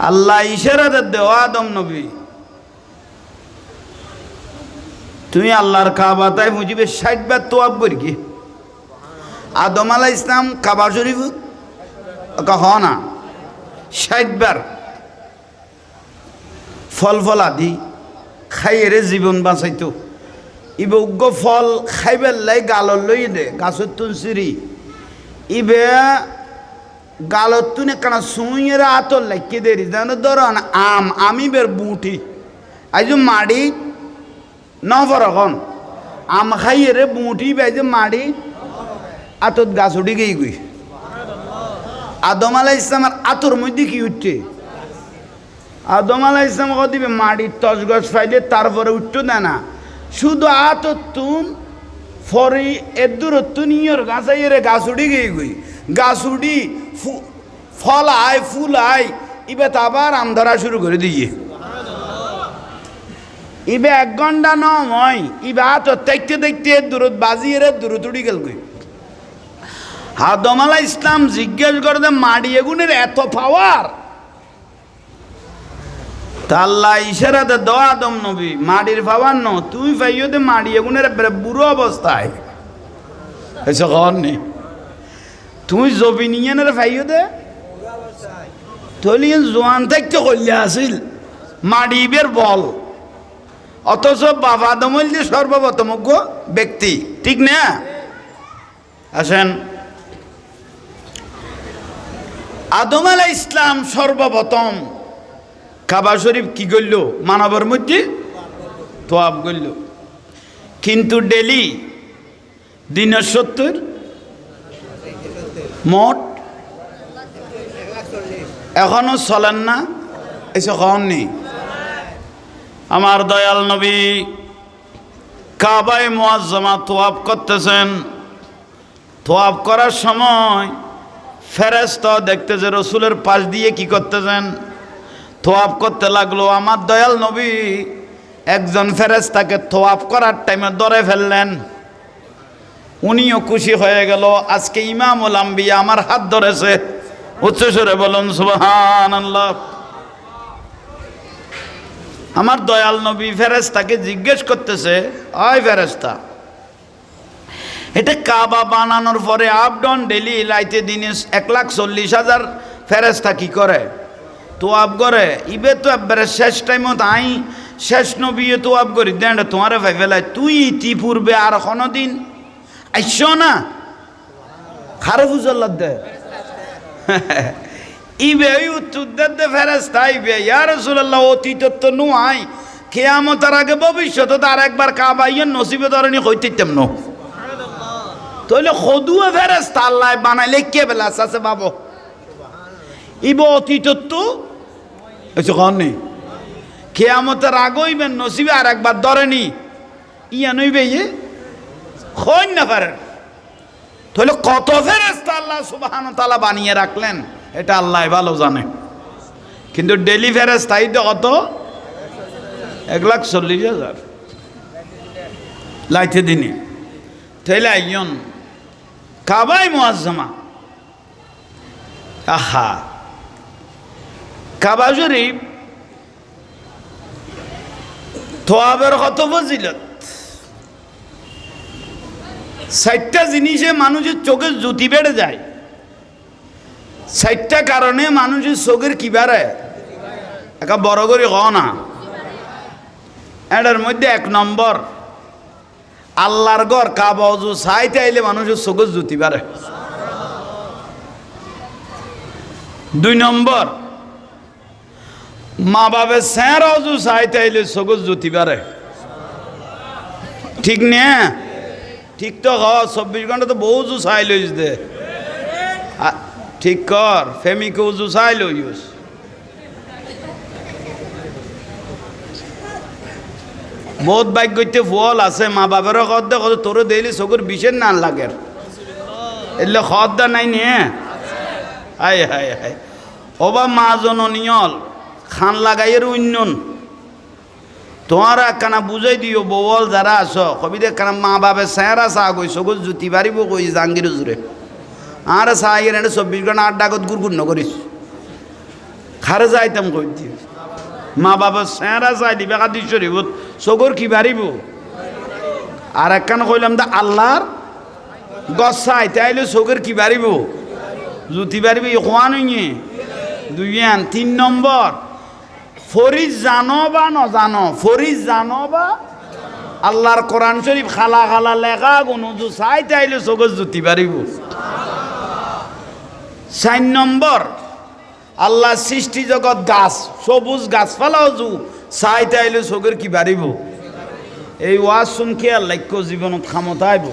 আল্লাহ ইশারাতে দেওয়া আদম নবী তুমি আল্লাহর কাবা তাই পৌঁছিবে ৬০ বার তোয়াব করি কি আদম আলাইহিস ইসলাম কাবা শরীফ কহ না ৬০ বার ফল আদি খাইয়েরে জীবন বাঁচাইতো ইবে উগ্র ফল খাইবার লাই গালর লই দে গাছের তুন সিঁড়ি ইবে গালর তুনে কেন সুইয়ের আতর লাগিয়ে দেরি যেন ধর আমি বের বুঁটি আইজ মাড়ি নরখন আম খাইয়েরে বুঁটি বাইজ মাড়ি আতত গাছ উঠি গই আদম আলাইহিস ইসলামের আতর মধ্যে কি উঠছে আদম আলাইহিস ইসলাম দিবে মাটির তস গছ ফাইলে তারপরে উঠতো দেয় না শুধু আততুন ফরি এদুরতুন ইয়র গাছাইরে গাছ উঠি গই গাছ উঠি ফল আয় ফুল আয় ইবে আবার আম ধরা শুরু করে দিয়ে ইবে ১ ঘন্টা নয় ইবে আতত দেখতে দেখতে দূরত বাজিয়ে দূরত উঠি গেল গই আদম আলাইহিস ইসলাম জিজ্ঞেস করে মাড়ি এগুনের এত পাওয়ার তা আল্লাহ ইশারাতে দাও আদম নবী মাড়ির পাওয়ার ন তুই পাইও দে মাড়ি এগুনের বুড়ো অবস্থায় এসে কর নি তুই জবি নিয়ে পাইও দে তলিয়ে জোয়ান থাকতে করলে আসিল মাড়ি বের বল অথচ বাবা আদম হইলে সর্বপ্রথম ব্যক্তি ঠিক না আসেন আদম আলাইহিস ইসলাম সর্বপ্রথম কাবা শরীফ কি করল মানবের মধ্যে তোয়াব করল কিন্তু ডেলি দিনের ৭০ মোট এখনো চলেন না এসে কন নেই আমার দয়াল নবী কাবায়ে মুআজ্জামা তোয়াফ করতেছেন। তোয়াফ করার সময় ফেরেশতা দেখতেছে রসুলের পাশ দিয়ে কি করতেছেন, তোয়াফ করতে লাগলো। আমার দয়াল নবী একজন ফেরেশতাকে তোয়াফ করার টাইমে ধরে ফেললেন। উনিও খুশি হয়ে গেল, আজকে ইমামুল আম্বিয়া আমার হাত ধরেছে। উচ্চস্বরে বলুন সুবহানাল্লাহ। আমার দয়াল নবী ফেরেশতাকে জিজ্ঞেস করতেছে, ওই ফেরেশতা, এটা কাবা বানানোর পরে আপ ডাউন ডেলি লাইতে দিনে 1,40,000 ফেরেশতা কি করে, তোয়াব করে। ইবে তো একবারে শেষ টাইমত আই শেষ নবী তোয়াব করি দেন তোমারে ভাই ফেলাই। তুই ইতি পূর্বে আর কোনো দিন আইস না খারাপ উজ্জ্বল দে ইবে উত্তর দে ফেরেশতা ইবে ইয়া রাসূলুল্লাহ, অতীত তো নুয়াই কিয়ামতের আগে ভবিষ্যতে আর একবার কাবা ইয়ের নসিবে ধরনি হইতেম ন। তাহলে খদুয়ে ফেরেশতা আল্লাহ বানাইলে কে বেলা আছে বাবু, ইবে অতীত তো এসে কননি কিয়ামতের আগে ইবেন নসিবে আর একবার ধরেনি ইয়া নইবে ইয়ে খোঁজ না পারেন। তাহলে কত ফেরেশতা আল্লাহ সুবহানাহু ওয়া তাআলা বানিয়ে রাখলেন এটা আল্লাহ ভালো জানে। কিন্তু ডেলি ফেরেশতা তো কত, 1,40,000 লাইতে দিনে। তাইলে আইয়ন কাবায়ে মুআজ্জামা, আহা কাবা শরীফ তোয়াবের কত ফজিলত। 4টা জিনিসে মানুষের চোখের জ্যোতি বেড়ে যায়। 4টা কারণে মানুষের চোখের কি বাড়ে, একা বড় করে ক না। এটার মধ্যে 1 নম্বর, আল্লাহর ঘর কাবা অজু চাইতে আইলে মানুষের চোখের জ্যোতি বাড়ে। 2 নম্বর, মা বাবার স্যার অজু চাইতে আইলে চোখের জ্যোতি বাড়ে। ঠিক নে, ঠিক তো হ, 24 ঘন্টা তো বহু উজু চাই লইস দে, ঠিক কর ফেমিকে উজু চাই লইস। বহুত ভাগ্যতে ফল আছে, মা বাবারও খদ দে কত তোর দিলি চকুর বিষের না লাগে, এলে খদ দা নাই নিয়ে হাই হাই হাই। ওবা মা জননিয়ল খান লাগাইয়ের উন্নয়ন তোমার একখানা বুঝাই দিও বউল যারা আছো কবি একখানা মা বাপে স্যারা চা কই চকুর জুতি পারিব কই জাঙ্গির জুড়ে আর চা ইয়ে 24 ঘন্টা আড্ডাগত গুড়গুড় করিস খারে যাইতাম কই দিও মা বাবা স্যারা চাই দিবে কাদি শরীফ চকুর কি পারিব। আর একখান কইলাম দা আল্লাহর গছ চাইতে আইলে চকুর কি পারিব, জুতি পারিব ইখান হইনি 2 3 নম্বর, ফরিজ জানো বা নজানো, ফরিজ জানো বা আল্লাহর কোরআন শরীফ খালা খালা লেখা গুনুজু চাইতে আইলে চোখের জুতি পারিব। 4 নম্বর, আল্লাহ সৃষ্টি জগৎ গাছ সবুজ গাছপালাও জু চাইতে আইলে চোখের কি পারিব। এই ওয়াজ শুন খেয়াল লাক্য জীবনত ক্ষমতা আইব।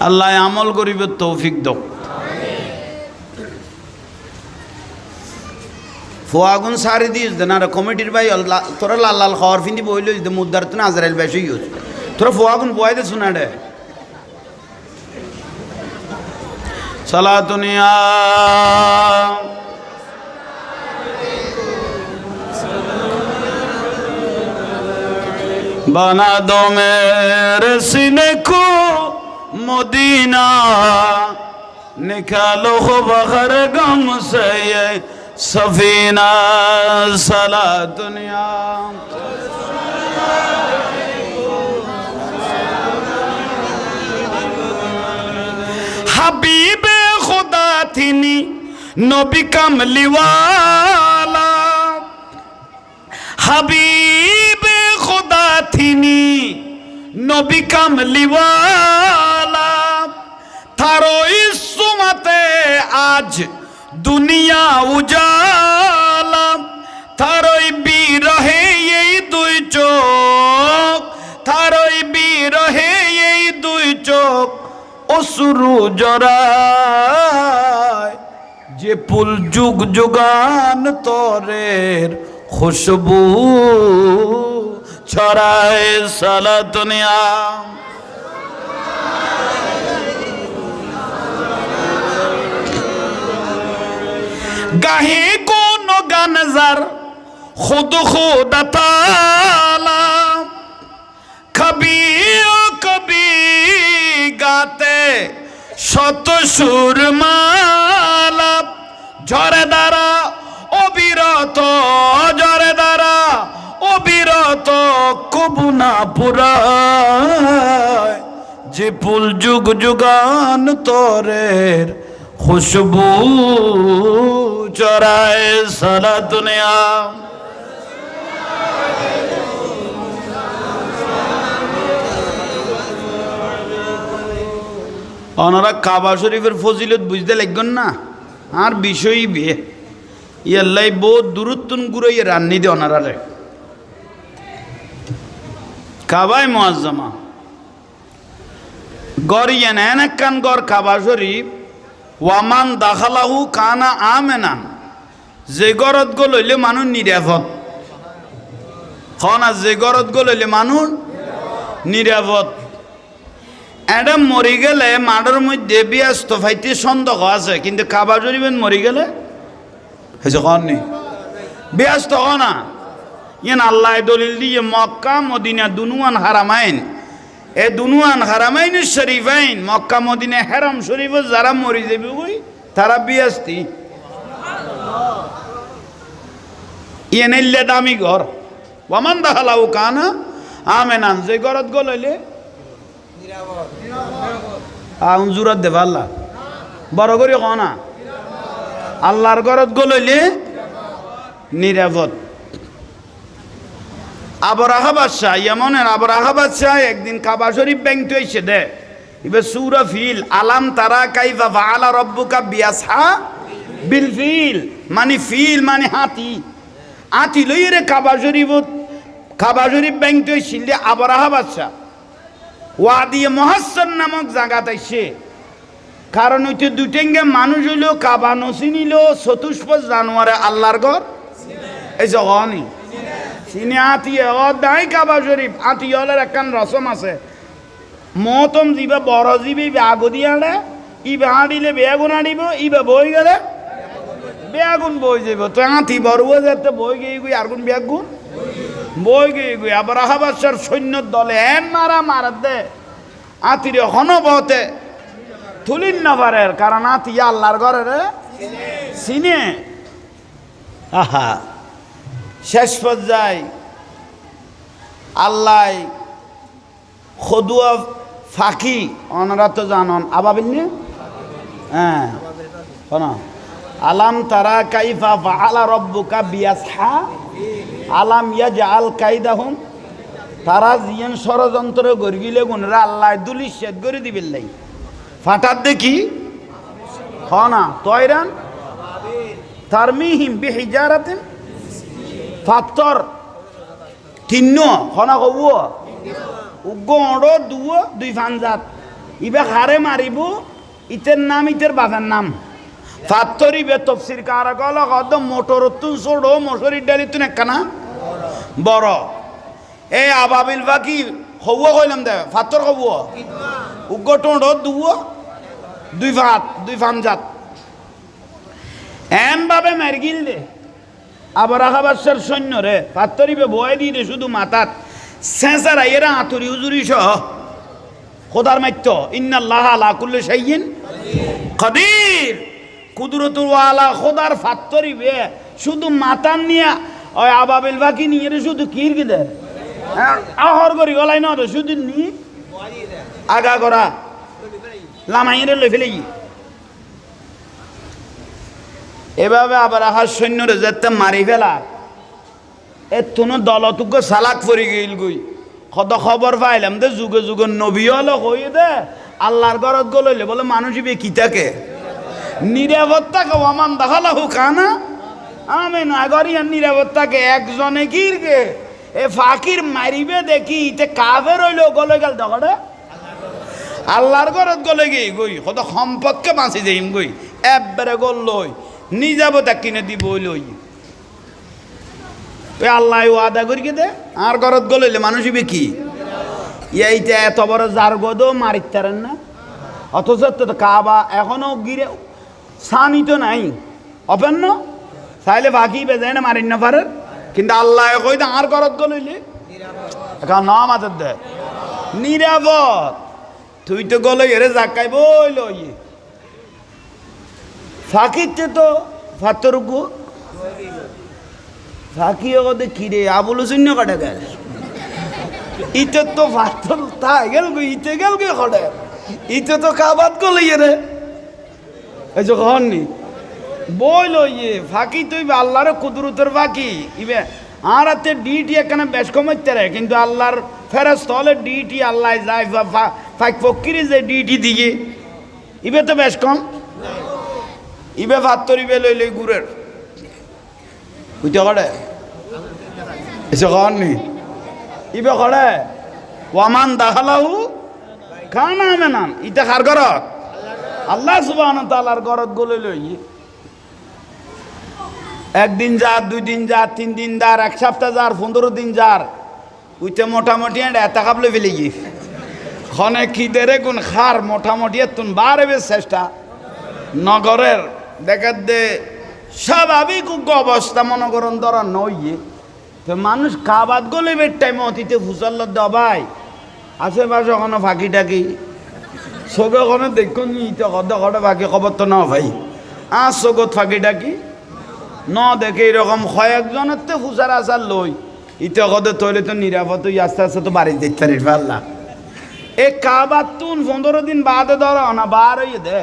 আল্লাহ আমল করিব তৌফিক দক। ফোয়াগুন সারি দিস দেন আর কমিটির ভাই তোরা লাল লাল খাওয়ার ফিন্দি বইল মুদার তো আজরাইল বেশি ইউজ তোরা ফোয়াগুন বয় দে শোনা রে সালাতুনিয়া बना दो मेरे सीने को मदीना निकालो बखर गम से ये सफीना सला दुनिया हबीबे खुदा थीनी नबी कमली वाला हबीबे खुदा थीनी नबी कमली वाला थारो इस्मते आज दुनिया उजाला थारोई भी रहे यही दुई चोक थारोई भी रहे यही दुई चोक असुरु जराय जे पुल जुग जुगान तोरेर खुशबू ছড়ায় সালাতুনিয়া গাহে কোন গানজার খুদ খুদা তাআলা কবি ও কবি গাতে শত সুর মালা ঝরে দ্বারা অবিরত ঝরে দ্বারা অবিরত কবু না পুরায় যে ফুল যুগ যুগান তরের খুশবু চরায় সালাতুনিয়া ওনারা কাবা শরীফের ফজিলত বুঝতে লাগবেন না আর বিষয়ই বিয়ে ইয়াল্লাই বহুত দূরত্বন গুড়াইয়ে রান্নি দে ওনারারে কাবায় মুআজ্জামা গড় ইয়ান একখান গড় কাবা শরীফ ওয়ামান দাখালাহু কানা আমেনান যে গরত গো লইলে মানুষ নিরাপদ খনা যে গরত গো লইলে মানুষ নিরাপদ এটা মরি গেলে মাঠের মধ্যে ব্যস্ত ফাইতে সন্দেহ আছে কিন্তু কাবা শরীফের মরি গেলে হয়েছে কননি ব্যস্ত হ না ইয়ান আল্লাহ দলিল দিয়ে মক্কা মদিনা দুনুয়ান হারামাইন এ দুনুয়ান হারামাইন শরীফাইন মক্কা মদিনা হেরাম শরীফ যারা মরি যাবে ওই তারা বিয়াস্তি ইয়ে নেলে দামি ঘর ওয়ামান দাখালাহু কানা আমেনান যে ঘরত গো লইলে আউন জুরত দেবা আল্লাহ বড় করি ক না আল্লাহর ঘরত গো লইলে নিরাপদ আবরাহা বাদশাহ ইয়ামনের আবরাহা বাদশাহ একদিন কাবা শরীফ ব্যাংক হইছে দে এবার সূরা ফিল আলাম তারা কাইফা ফাআলা রাব্বুকা বিআসহা বিল ফিল মানে ফিল মানে হাতি হাতি লইরে কাবা শরীফ ব্যাংক হইছিল আবরাহা বাদশাহ ওয়াদি মুহাসসান নামক জায়গাতে আইছে কারণ ওইতে দুটেঙ্গে মানুষ হইলো কাবা নসিনিল চতুষ্পদ জানুয়ারে আল্লাহর ঘর এই জগনি চিনি আতিয়ে ও দাই কাবা শরীফ আতিয়লের একখান রসম আছে মতম জিবে বড় জিবি আগো দিয়ে আড়ে ইবে হাঁড়িলে বেগুন আড়িব ইবে বই গেলে বেগুন বই যাব তো আতি বড় যেতে বই গিয়ে গুই আর কোন বেগুন বই গিয়ে গুই আবার আহাবাসার সৈন্য দলে এন মারা দে আতিরে হনবতে তুলিন না পারে কারণ আতি আল্লাহর ঘরে রে চিনে আহা শেষ পর্যায়ে আল্লাহ খদুয়া ফাঁকি ওনারা তো জানন আবাবিল নে হ্যাঁ শোনো আলাম তারা কাইফা ফাআলা রাব্বুকা বিআসহা আলাম ইয়াজআল কাইদাহুম তারা জিয়ান ষড়যন্ত্র গরগিলে গুনরা আল্লাহ দুলি শেদ করে দিবেন লাই ফাটাত দেখি হনা তয়রান তারমিহিম বিহিজারাতিন ফাত্তর তিন্ন খনা কব উগ্র দুও দুই ফানজাত ইবে হারে মারিব ইতের নাম ইতের বাজার নাম ফাত্তর ইবে তফসির কারা কল কদ মোটর তুন ছোড়ো মশরির ডালি তুন একখানা বড় এই আবাবিল বাকি হব কইলাম দে ফাত্তর কব উগ্র টোড়ো দুও দুই ফানজাত এম ভাবে মারগিল দে আবার আহাবাসার সৈন্য রে পাত্তরিবে বয় দিয়ে শুধু মাথাত সেঁচারা এরা আতুরি উজুরি সহ খোদার মাত্য ইন্নাল্লাহ আলা কুল্লি শাইইন কাদির কুদরতুল ওয়ালা খোদার পাত্তরিবে শুধু মাথান নিয়ে ওই আবাবিল বাকি নিয়ে রে শুধু কির গিদে আহর করি গলাই না শুধু নি আগা করা লামাইরে লই ফেলে এভাবে আবার আহার সৈন্যরে যেতে মারি ফেলা এতনো দলতুক সালাক পরি গেল গই কত খবর পাইলাম দে যুগে যুগে নবী হলো হয়ে দে আল্লাহর ঘরত গলইলে বলে মানুষ ইবে কি থাকে নিরাপত্তাকে ওমান দাখালাহু কানা আমেন আগরিয়ান নিরাপত্তাকে একজনে কিরকে এ ফাকির মারিবে দেখি ইতে কাফের হইলো গলে গেল দগড়ে আল্লাহর ঘরত গলে গই গই কত সম্পর্কে বাঁচি যাইম গই একবারে গল লই নিজাব তা কিনে দিব লই ওই আল্লাহ ওয়াদা করি দে আর ঘরত গলে মানুষ ইবে কি এইটা এত বড় যার গদও মারিতারেন না, অথচ তো কাবা এখনো গিরে সানি তো নাই অপেন্ন চাইলে বাকি বেজায় না মারিন না পারে, কিন্তু আল্লাহ কই আর ঘরত গলইলে এখন ন মাঝে দে নিরাপদ তুই তো গলো এরে জাকাই বইল ফাঁকিতে তো ফাতরুকু ফাঁকি ওদের কিরে আবুল শূন্য কাটে গেল ইতে তো ফাতর তাই গেল গো ইতে গেল গে কটে ইতে তো কাবাত গলো রে এই যখন নি বইল ফাঁকি তুই আল্লাহর কুদরতের ফাঁকি ইবে আর হাতে ডিটি এখানে বেশ কমাইতে রে, কিন্তু আল্লাহর ফেরস্ত হলে ডিটি আল্লাহ যায় ফাঁক ফকিরি যে ডিটি দিয়ে ইবে তো বেশ কম, ইবে ফাত্তর ইবে লই লই গুড়ের বুঝতে করে এসে কননি ইবে করে ওয়ামান দাখালাহু খানা মেনান ইটা কার ঘরত আল্লাহ সুবহানাহু ওয়া তাআলার ঘরত গলে লই একদিন যার 2 দিন যার 3 দিন যার 1 সপ্তাহ যার 15 দিন যার উইতে মোটামুটি এত কাবলে ফেলে গিয়ে খনে খিদেরে গুণ খার মোটামুটি তুন বাড়বে চেষ্টা নগরের দেখার দে স্বাভাবিক অবস্থা মনে করুন ধরা নইয়ে তো মানুষ খাবাত গলে বের টাইম অতীতে ফুসল দবাই আশেপাশে ওখানে ফাঁকি টাকি চোখে ওখানে দেখুন ইতে কদে কটে ফাঁকি খবর তো না ভাই আর চোখত ফাঁকি টাকি ন দেখে এরকম কয়েকজনের তো ফুসার আসার লই ইতে কদে তৈলে তো নিরাপদ আস্তে আস্তে তো বাড়ি দেখতে পারি পারলা এ কাবার তুন 15 দিন বাদে ধরো না বার হইয়ে দে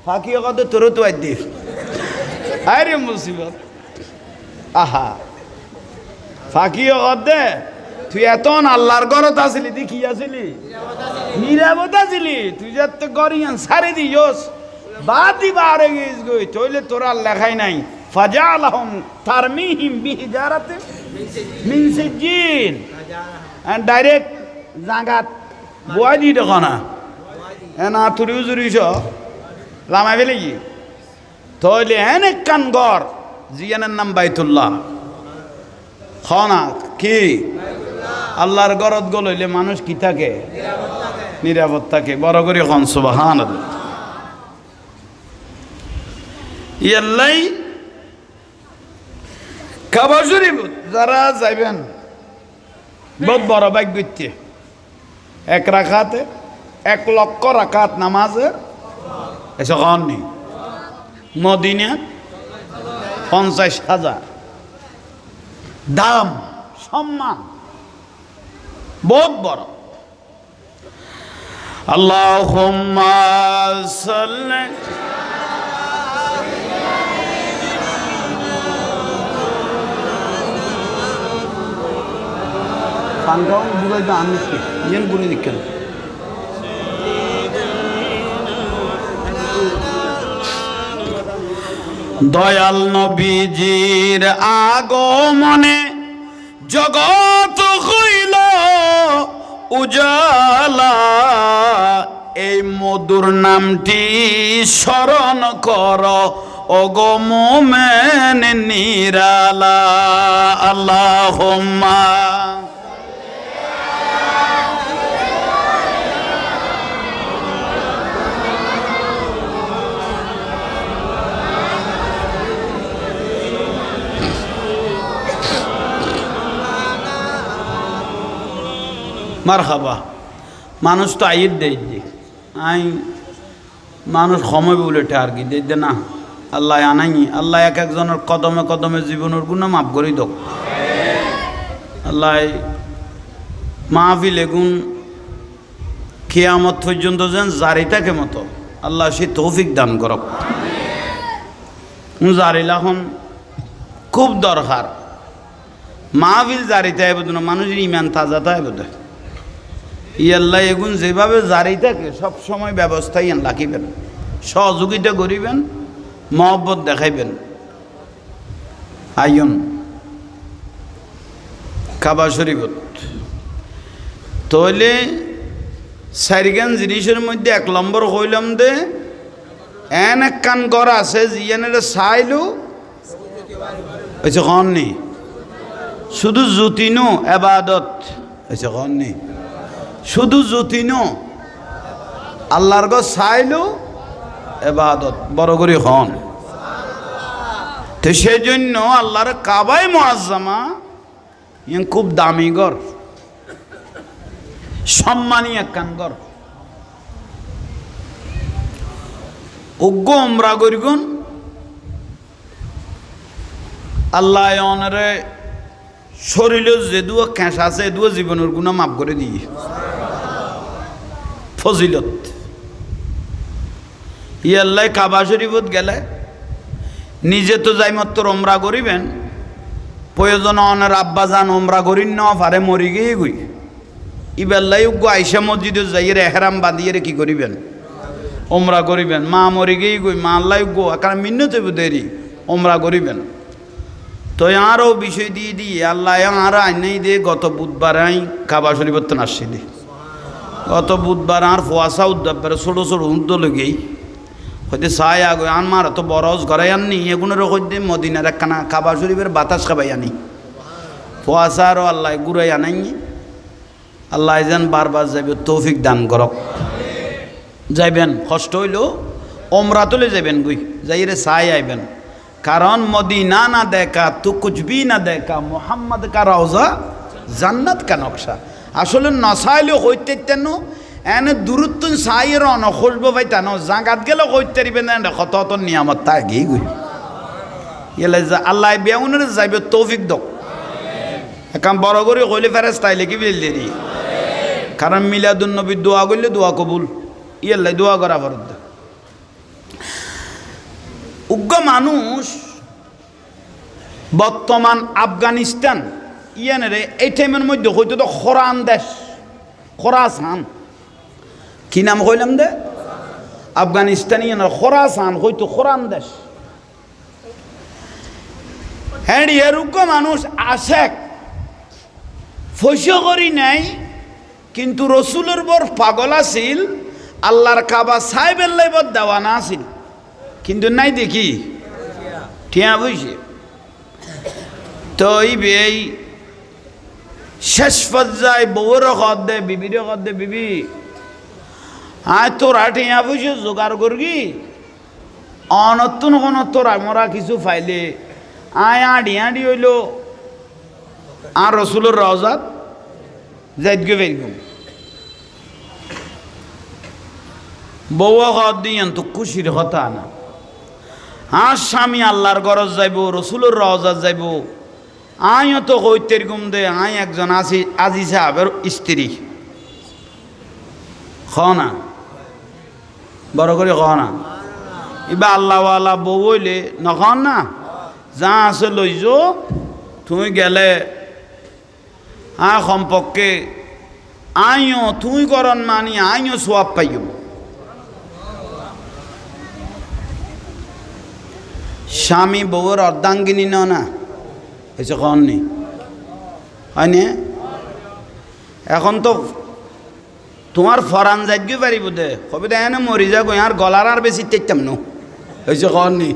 ফাঁকি কদে তোর তো দিস আরে মুসিবত আহা ফাঁকি কদে তুই এত আল্লাহর ঘরত আসিলি তুই কি আসিলি নিরাপদ আসিলি তুই যাতে গরিয়ান সারি দিস বাদি বার হয়ে গেছিস গই তৈলে তোর আর লেখাই নাই ফাজালাহুম তারমিহিম বিহিজারাতিন মিন সিজিল এন্ড ডাইরেক্ট জাগাত বয় দি দেখনা এনা তুরিউ জুরিস লামাই ফেলে কি তইলে এনে কান গর জিয়ানের নাম বাইতুল্লাহ খনা কি আল্লাহর ঘরত গলইলে মানুষ কি থাকে নিরাপদ থাকে বড় করে খন সুবহানাল্লাহ ইয়াল্লাই কাবা শরীফ যারা যাইবেন বহুত বড় ভাগ্য হইতে 1 রাকাতে 1 লক্ষ রাকাত নামাজের এসে কননি মদিনা 50,000 দাম সম্মান বহুত বড় আল্লাহুম্মা সাল্লি পানগাঁও বুড়াই তো আমি ইয়েন বুড়ে দিকেন দয়াল নবীজির আগমনে জগৎ হইল উজালা, এই মধুর নামটি স্মরণ কর ওগো মোমেন নিরালা। আল্লাহুম্মা মারহাবা। মানুষ তো আইয়ের দেই আই মানুষ সময় বলে আর কি দেই দে না আল্লাহ আনাই আল্লাহ এক একজনের কদমে কদমে জীবনের গুণা মাফ করে দোক। আল্লাহ মাহফিল এগুন কিয়ামত পর্যন্ত যেন জারি থাকে মতো আল্লাহ সে তৌফিক দান করক। জারিল এখন খুব দরকার, মাহফিল জারিতে আইব না মানুষের ইমান তাজা তাই বোধ ইয়াল্লাহ এগুন যেভাবে জারি থাকে সব সময় ব্যবস্থা ইয়ান রাখিবেন, সহযোগিতা করিবেন, মহব্বত দেখাইবেন। আইন কাবা শরীফত তইলে চারিগান জিনিসের মধ্যে 1 নম্বর হইলাম দে এন এক কান ঘর আছে জিয়ানের চাইলো হয়েছে কন নি শুধু জুতিনো এবাদত হয়েছে কননি, শুধু জুতিনো আল্লাহর গো চাইলো এবাদত বড় করে হন। তো সেই জন্য আল্লাহর কাবায় মুআজ্জামা খুব দামি ঘর, সম্মানী একখান ঘর। উগ্র উমরা করিগুন আল্লাহ অনরে শরীরে যেদুয়া ক্যাঁস আছে এদুয়া জীবনের গুণা মাফ করে দিয়ে ফজিলত। ইয়াল্লাই কাবা শরীফত গেলে নিজে তো যাই মাত্র ওমরা করিবেন, প্রয়োজন অনের আব্বা যান ওমরা করিন না পারে মরি গিয়ে গুই ইবেল্লাই উগ্র আইসা মসজিদে যাইয়ের এহরাম বাঁধিয়ে কি করিবেন ওমরা করিবেন। মা মরি গিয়ে গুই মা আল্লাহ উগ্র কারণ মিন্নতে দেরি ওমরা করিবেন। তো আরও বিষয় দিয়ে দিয়ে আল্লাহ আর আইনাই দিয়ে গত বুধবার আই কাবা শরীফত আসছিলি, গত বুধবার আর ফোয়াশা উদ্যাপারে ছোটো ছোটো উদ্দ লেগেই হয়তো চাই আগে আন মার তো বরজ ঘরাই আননি এগুলোর হইতে মদিনার একখানা কাবা শরীফের বাতাস খাবাই আনি ফোয়াশা আরও আল্লাহ ঘুরাই আনাই। আল্লাহ যেন বারবার যাবে তৌফিক দান করক। যাইবেন কষ্ট হইলেও ওমরা তুলে যাবেন গুই যাই রে চাই আইবেন, কারণ মদিনা না দেখা তো কুচবি না দেখা মোহাম্মদ কা রওজা জান্নাত কা নকশা। আসলে নসাইলেও হইতে তেন এনে দূরত্ব চাইয়ের অনখসব পাইতানো জাগাত গেলে হইতে পারিবেন কত অত নিয়ামত তা গিয়ে গুই এলে আল্লাহ বেউনের যাইবে তৌফিক দক। এখন বড় করে কইলে ফেরেস তাইলে কি বিল, কারণ মিলাদুন নবী দোয়া করলে দোয়া কবুল ইয়াল্লাই দোয়া করা ফরদ। উগ্র মানুষ বর্তমান আফগানিস্তান ইয়ানেরে এই টাইমের মধ্যে হয়তো তো খরান দেশ, খোরাসান কি নাম কইলাম দে আফগানিস্তান ইয়ানের খোরাসান হয়তো খোরান দেশ। হ্যাঁ এর উগ্র মানুষ আশেক ফৈস করি নাই, কিন্তু রসুলের বর পাগল আছিল, আল্লাহর কাবা সাহেবের লাইবত দেওয়ানা আছিল, কিন্তু নাই দেখি ঠিয়া বইছে। তো এই শেষ পর্যায়ে বউর খদ দে বিবির খদ দে বিবি আয় তোরা ঠিয়া বইছে জোগাড় করবি অনতুন কোন তোরা মরা কিছু ফাইলে আয় আডি আডি হইল আর রসুলের রওজাত যাইতগে বেরগুম বউয়া খদ দিয়েন তো খুশির কথা না। আর স্বামী আল্লাহর গরজ যাইব রসুলের রওজাত যাইব, আইও তো হইতের গুম দে আই একজন আছি আজি সাহেবের স্ত্রী খ না বড় করে খ না এবার আল্লাহওয়ালা বউ হইলে নখন না যা আছে লইজ তুমি গেলে সম্পর্কে আইও তুই করন মানি আইও সোয়াব পাইও। স্বামী বউর অর্ধাঙ্গিনী না হয়েছে কননি হয়নি। এখন তো তোমার ফরান যাইগে পারিব দে কবে দেয় না মরি যাবো আর গলার আর বেশি তেতাম নো হয়েছে কননি,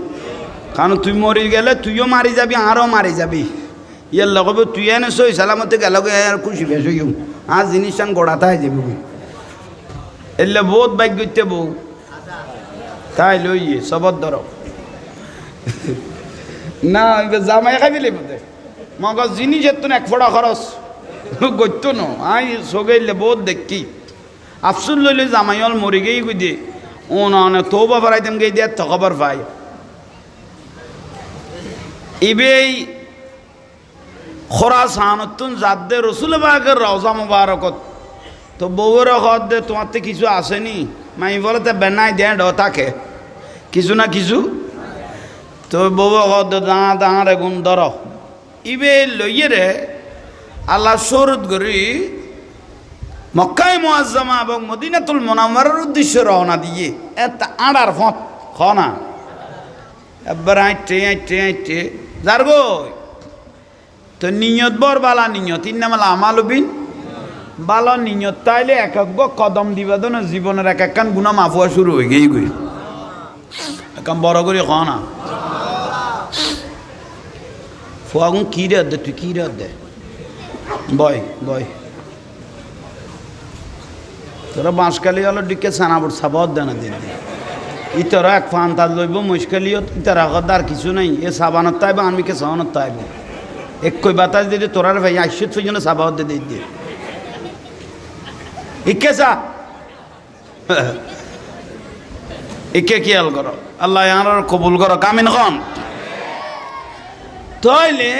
কারণ তুই মরি গেলে তুইও মারি যাবি আরও মারি যাবি ইয়ার লগবে তুই এনে সই সালামতে গেল আর খুশি বেশ হইম আর জিনিসটা গোড়াতে হয়ে যাবি এলে বহুত বাইক করতে বউ তাই লইয়ে সবর ধর না জামাই খাই দিলে বোধ মগজ জিনিস এত এক ফোড়া খরচ গত্য ন আই সগাইলে বহুত দেখি আফসুল লইলে জামাইল মরি গেই গই দিয়ে ও না তো বাবার আইতেম গেই দিয়ে তো খবর পাই ইবেই খোরাসানতুন জাদ্দে রসুল বাগের রওজা মুবারকত তো বউয়ের হদ দে তোমার তো কিছু আসেনি মাই বলে তো বেনাই দেয় ড তাকে কিছু না কিছু তো বউ হদ দাঁড়া দাঁড়ে গুণ ধর ইবে লইয়ে রে আল্লাহ শরৎ করি মক্কায় মুআজ্জামা এবং মদিনাতুল মুনাওয়ারার উদ্দেশ্যে রওনা দিয়ে এত আড়ার ফত খনা একবার আইটে আইটে আইটে যার গো তো নিয়ত বর বালা নিয়ত ইন্নামাল আমালুবিন বালা নিয়ত তাইলে এক এক কদম দিবা তো না জীবনের এক একখান গুণা মাফ হওয়া শুরু হয়ে গেই গই একদম বড় করে খনা ফুয়াগুন কী রে দে, তুই কী রে দে, বয় বয় তোরা বাঁশকালি হলো ডিকে সানাবুর সাবত দেনা দিন ইতরা এক ফান্তাজ লইব মুশকালিও ইতার আগত আর কিছু নাই এ সাবানত তাইব আমি কে সাবানত তাইব এক কই বাতাস দিদি তোরার ভাই আইসুত ফিজনে সাবাত দে দিই ইকে সা ইকে খেয়াল করো আল্লাহ ইয়ার কবুল করো কামিন খন তাইলে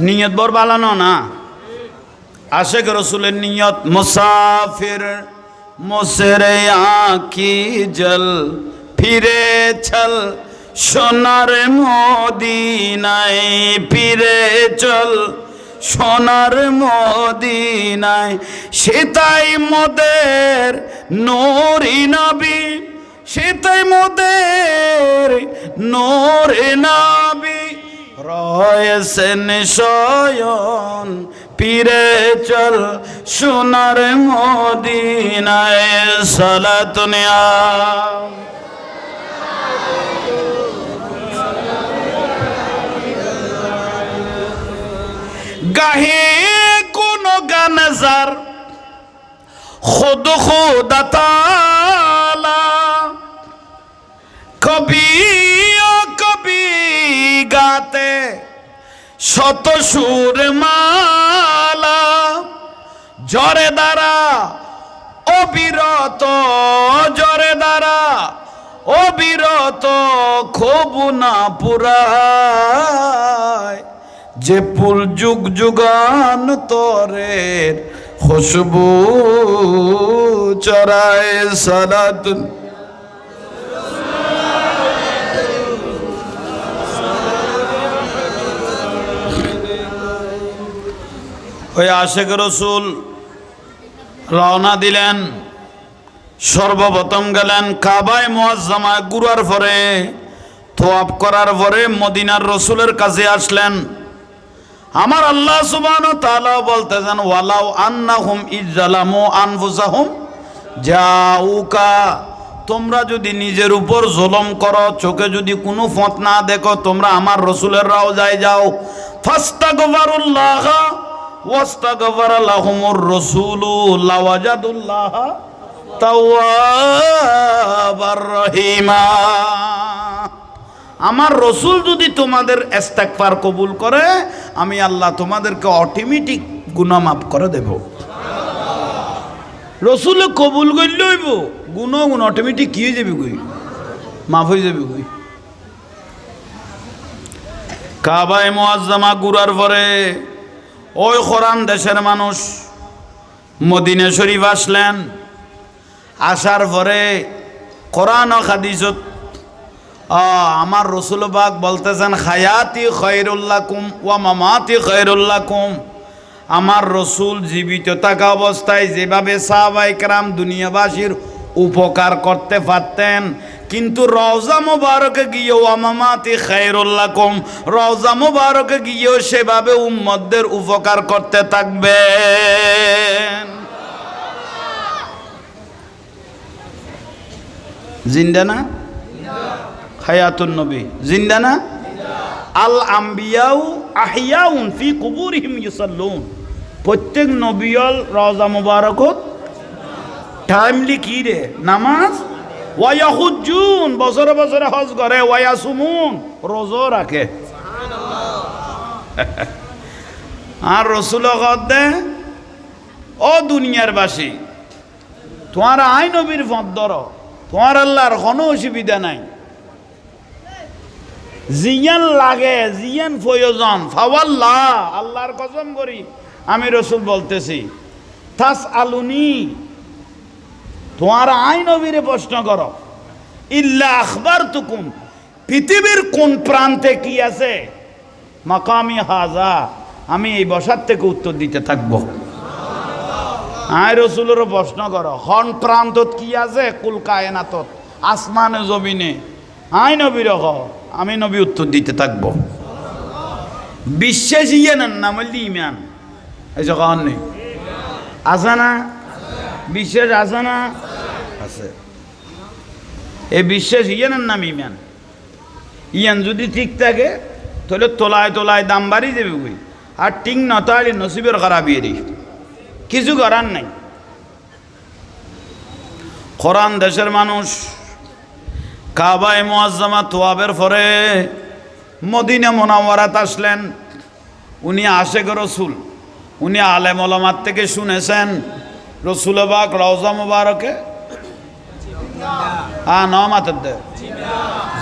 নিয়ত বর বালানো না আশেক রসুলের নিয়ত মুসাফির মোসেরে আঁখি জল ফিরে চল সোনার মদিনায় ফিরে চল সোনার মদিনায় সেটাই মোদের নূরি নবী সেটাই মোদের নূরে নবী রয়েছেন শয়ন ফিরে চল সোনার মদিনায় সালাতুন গাহে কোন গান যার খুদ খুদা তাআলা কবি ও কবি গাতে শত সুর মালা জরে দ্বারা অবিরত জরে দ্বারা অবিরত খুব না পুরায় যে ফুল যুগ যুগান তরের খুশবু চরায় সালাতুন ওই আশেক রসুল রওনা দিলেন সর্বপ্রথম গেলেন কাবায় মুআজ্জামায় ঘুরার পরে তোয়াফ করার পরে মদিনার রসুলের কাছে আসলেন আমার আল্লাহ সুবহানাহু ওয়া তাআলা বলতেছেন ওয়ালাউ আন্নাহুম ইজ্জালামু আনফুসাহুম জাউকা তোমরা যদি নিজের উপর জুলুম করো চোখে যদি কোনো ফত না দেখো তোমরা আমার রসুলের রওজায় যাও ফাস্তাগফিরুল্লাহ ওয়াস্তাগফার লাহুমুর রাসূলু লাওয়াজাদুল্লাহ তাওয়াবার রহিমা আমার রসুল যদি তোমাদের ইস্তেগফার কবুল করে আমি আল্লাহ তোমাদেরকে অটোমেটিক গুনাহ মাফ করে দেব রসুল কবুল করলে হইব গুনাহ অটোমেটিক কি হয়ে যাবে কই মাফ হয়ে যাবে কই কাবায়ে মুআজ্জামা ঘুরার পরে ওই কোরআন দেশের মানুষ মদিনা শরীফ আসলেন আসার পরে কোরআন ও হাদিসত আমার রসুল পাক বলতেছেন হায়াতি খায়রুল লাকুম ওয়া মামাতি খায়রুল লাকুম আমার রসুল জীবিত থাকা অবস্থায় যেভাবে সাহাবায়ে কেরাম দুনিয়াবাসীর উপকার করতে পারতেন কিন্তু রওজা মুবারকে গিয়ে ওয়া মামাতি খায়রুল লাকুম রওজা মুবারকে গিয়েও সেভাবে উম্মতদের উপকার করতে থাকবেন জিন্দা না হায়াতুন নবী জিন্দা না আল আম্বিয়াউ আহিয়াউন ফি কুবুরিহিম ইউসাল্লুন প্রত্যেক নবীল রওজা মুবারকত টাইমলি কি রে নামাজ ওয়া ইয়াহুজ্জুন বছরে বছরে হজ করে ওয়া ইয়াসুমুন রোজা রাখে সুবহানাল্লাহ আর রাসূল কদে ও দুনিয়ার বাসী তোমার আই নবীর পথ ধরো তোমার আল্লাহর কোনো অসুবিধা নাই জিয়ান লাগে জিয়ান প্রয়োজন ফাওয়াল্লাহ আল্লাহর কসম করি আমি রসুল বলতেছি তাস আলুনি তোমার আই নবীরে প্রশ্ন করো ইল্লা আখবারতুকুম পৃথিবীর কোন প্রান্তে কি আছে মাকামি হাজা আমি এই বসার থেকে উত্তর দিতে থাকবো আই রসুলেরও প্রশ্ন করো কোন প্রান্তত কি আছে কুল কায়নাতত আসমানে জমিনে আই নবীর আমি নবী উত্তর দিতে থাকবো বিশ্বাস ইয়েন না বললি ইমান এই যখন নেই আছে না বিশ্বাস আছে না আছে এই বিশ্বাস ইয়েন নাম ইমান ইয়ান যদি ঠিক থাকে তাহলে তোলায় তোলায় দাম বাড়ি যাবে বই, আর ঠিক না তাহলে নসিবের খারাপিয়ে কিছু করার নাই। কোরআন দেশের মানুষ কাবায়ে মুআজ্জামা তোয়াবের পরে মদিনা মুনাওয়ারাত আসলেন। উনি আশেক রসুল, উনি আলেম ওলামার থেকে শুনেছেন রসুল পাক রওজা মুবারকে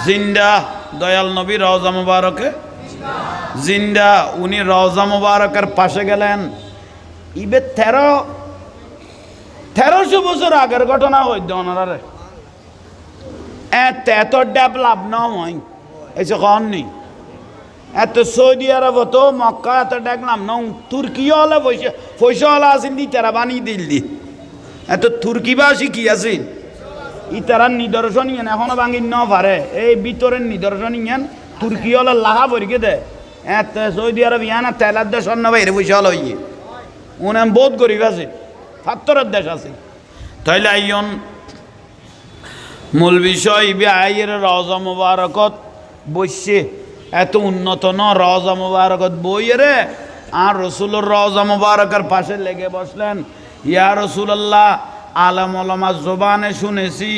জিন্দা দয়াল নবী রওজা মুবারকে জিন্দা। উনি রওজা মুবারকের পাশে গেলেন। ইবে 1300 বছর আগের ঘটনা হইত ওনারে এত ডেভেলপ না হয় এসে কন নেই। এত সৌদি আরব তো মক্কা এত দেখলাম না, তুর্কি হলে পয়সা হলে আসেন দি তারা বানিয়ে দিল দি। এত তুর্কি ভাষী কি আছে ইতারার নিদর্শন ইয়েন এখনো ভাঙি ন পারে। এই ভিতরের নিদর্শন ইয়েন তুর্কি হলে লাহা ভরিকে দেয়। এত সৌদি আরব ইয়ানা তেলার দেশ অন্য বাইরে পয়সা হলো ইয়ে উনি বহুত গরিব আছে, ফাত্তরের দেশ আছে। তাইলে আইন মূল বিষয় ইবে আইয়ের রওজা মুবারকত বসছে এত উন্নত ন রওজা মুবারকত বইয়েরে আর রসুলের রওজা মুবারকের পাশে লেগে বসলেন। ইয়া রাসূলুল্লাহ, আলেম ওলামা জবানে শুনেছি,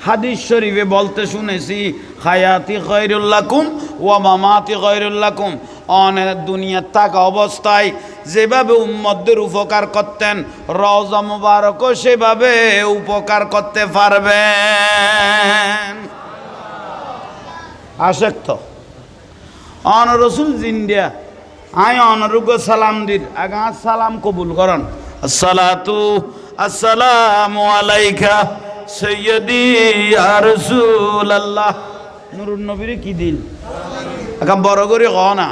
হাদিস শরীফে বলতে শুনেছি, হায়াতি খায়রুল লাকুম ওয়া মামাতি খায়রুল লাকুম। অনেক দুনিয়ার থাকা অবস্থায় যেভাবে উম্মতদের উপকার করতেন রওজা মুবারকও সেভাবে উপকার করতে পারবেন। আশেক তো অন রসুল জিন্দিয়া আই অনরুগ সালাম দির আগা সালাম কবুল করন। আসসালাতু আসসালামু আলাইকা সাইয়্যিদি ইয়া রাসূলুল্লাহ। নুরুন নবীর কি দিল আগা বড় করে কও না,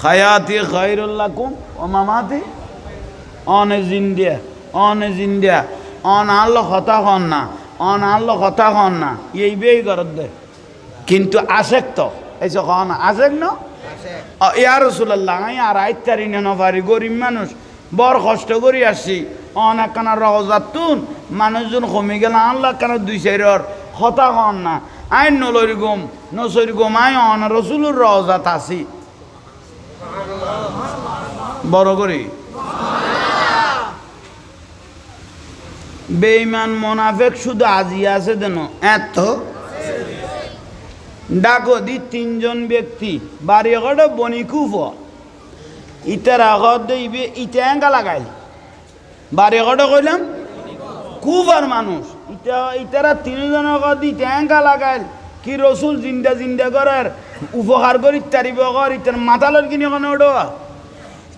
হায়াতি খায়রুল লাকুম ওয়া মামাতি অনে জিন্দিয়া অন আল্লাহ কথা হন না, অন আল্লাহ কথা হন না এই বেই করত দে। কিন্তু আশেক তো এসে কও না আশেক ন ইয়া রাসূলুল্লাহ আই আর আইতারি না পারি গরিব মানুষ বড় কষ্ট করি আসছি। অনেক কানা রওজাতুন মানুষজন কমে গেল আল্লাহ কেন দুই চাইর কথা হন না। আই নসরি গম আই অন রসুলুর রওজাত আসি বড় করি। বেঈমান মোনাফেক শুধু আজি আছে দেন এত ডাকো দি 3 জন ব্যক্তি বাড়ি ঘরে বনিকুফ ইটার আগত দিবে ইটা লাগাই বাড়ি ঘরে কইলাম কুফার মানুষ ইটারা 3 জন আগত ইটা লাগাইল কি রসুল জিন্দা করার উপকার করি তারিব কর ইটার মাথালর কিনে ওখানে ওঠা।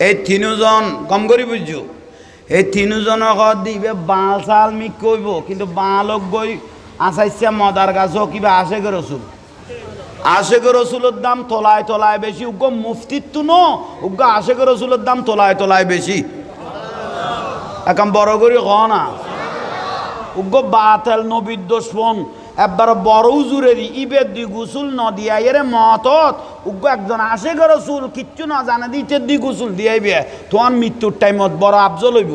এই 3 জন কম করি বুঝছো, এই 3 জন আগত দিবে বাল চাল মিক কইব কিন্তু বালক গই আসাইছা মদার গাছও কিবা আসে গে রসুল। আশেক রসুলের দাম তোলায় তোলায় বেশি। উগ্র মুফতিত্ব ন উগ্র আশেক রসুলের দাম তোলায় তোলায় বেশি। এখন বড় করে ক না উগ্র বাতেল নবীর দুশমন একবার বড় উজুরের ইবের দি গুসুল ন দিয়া এর মতত উগ্র একজন আশেক রসুল কিচ্ছু না জানে দিতে দি গুসুল দিয়াইবে তোমার মৃত্যুর টাইমত বড় আফজল হইব।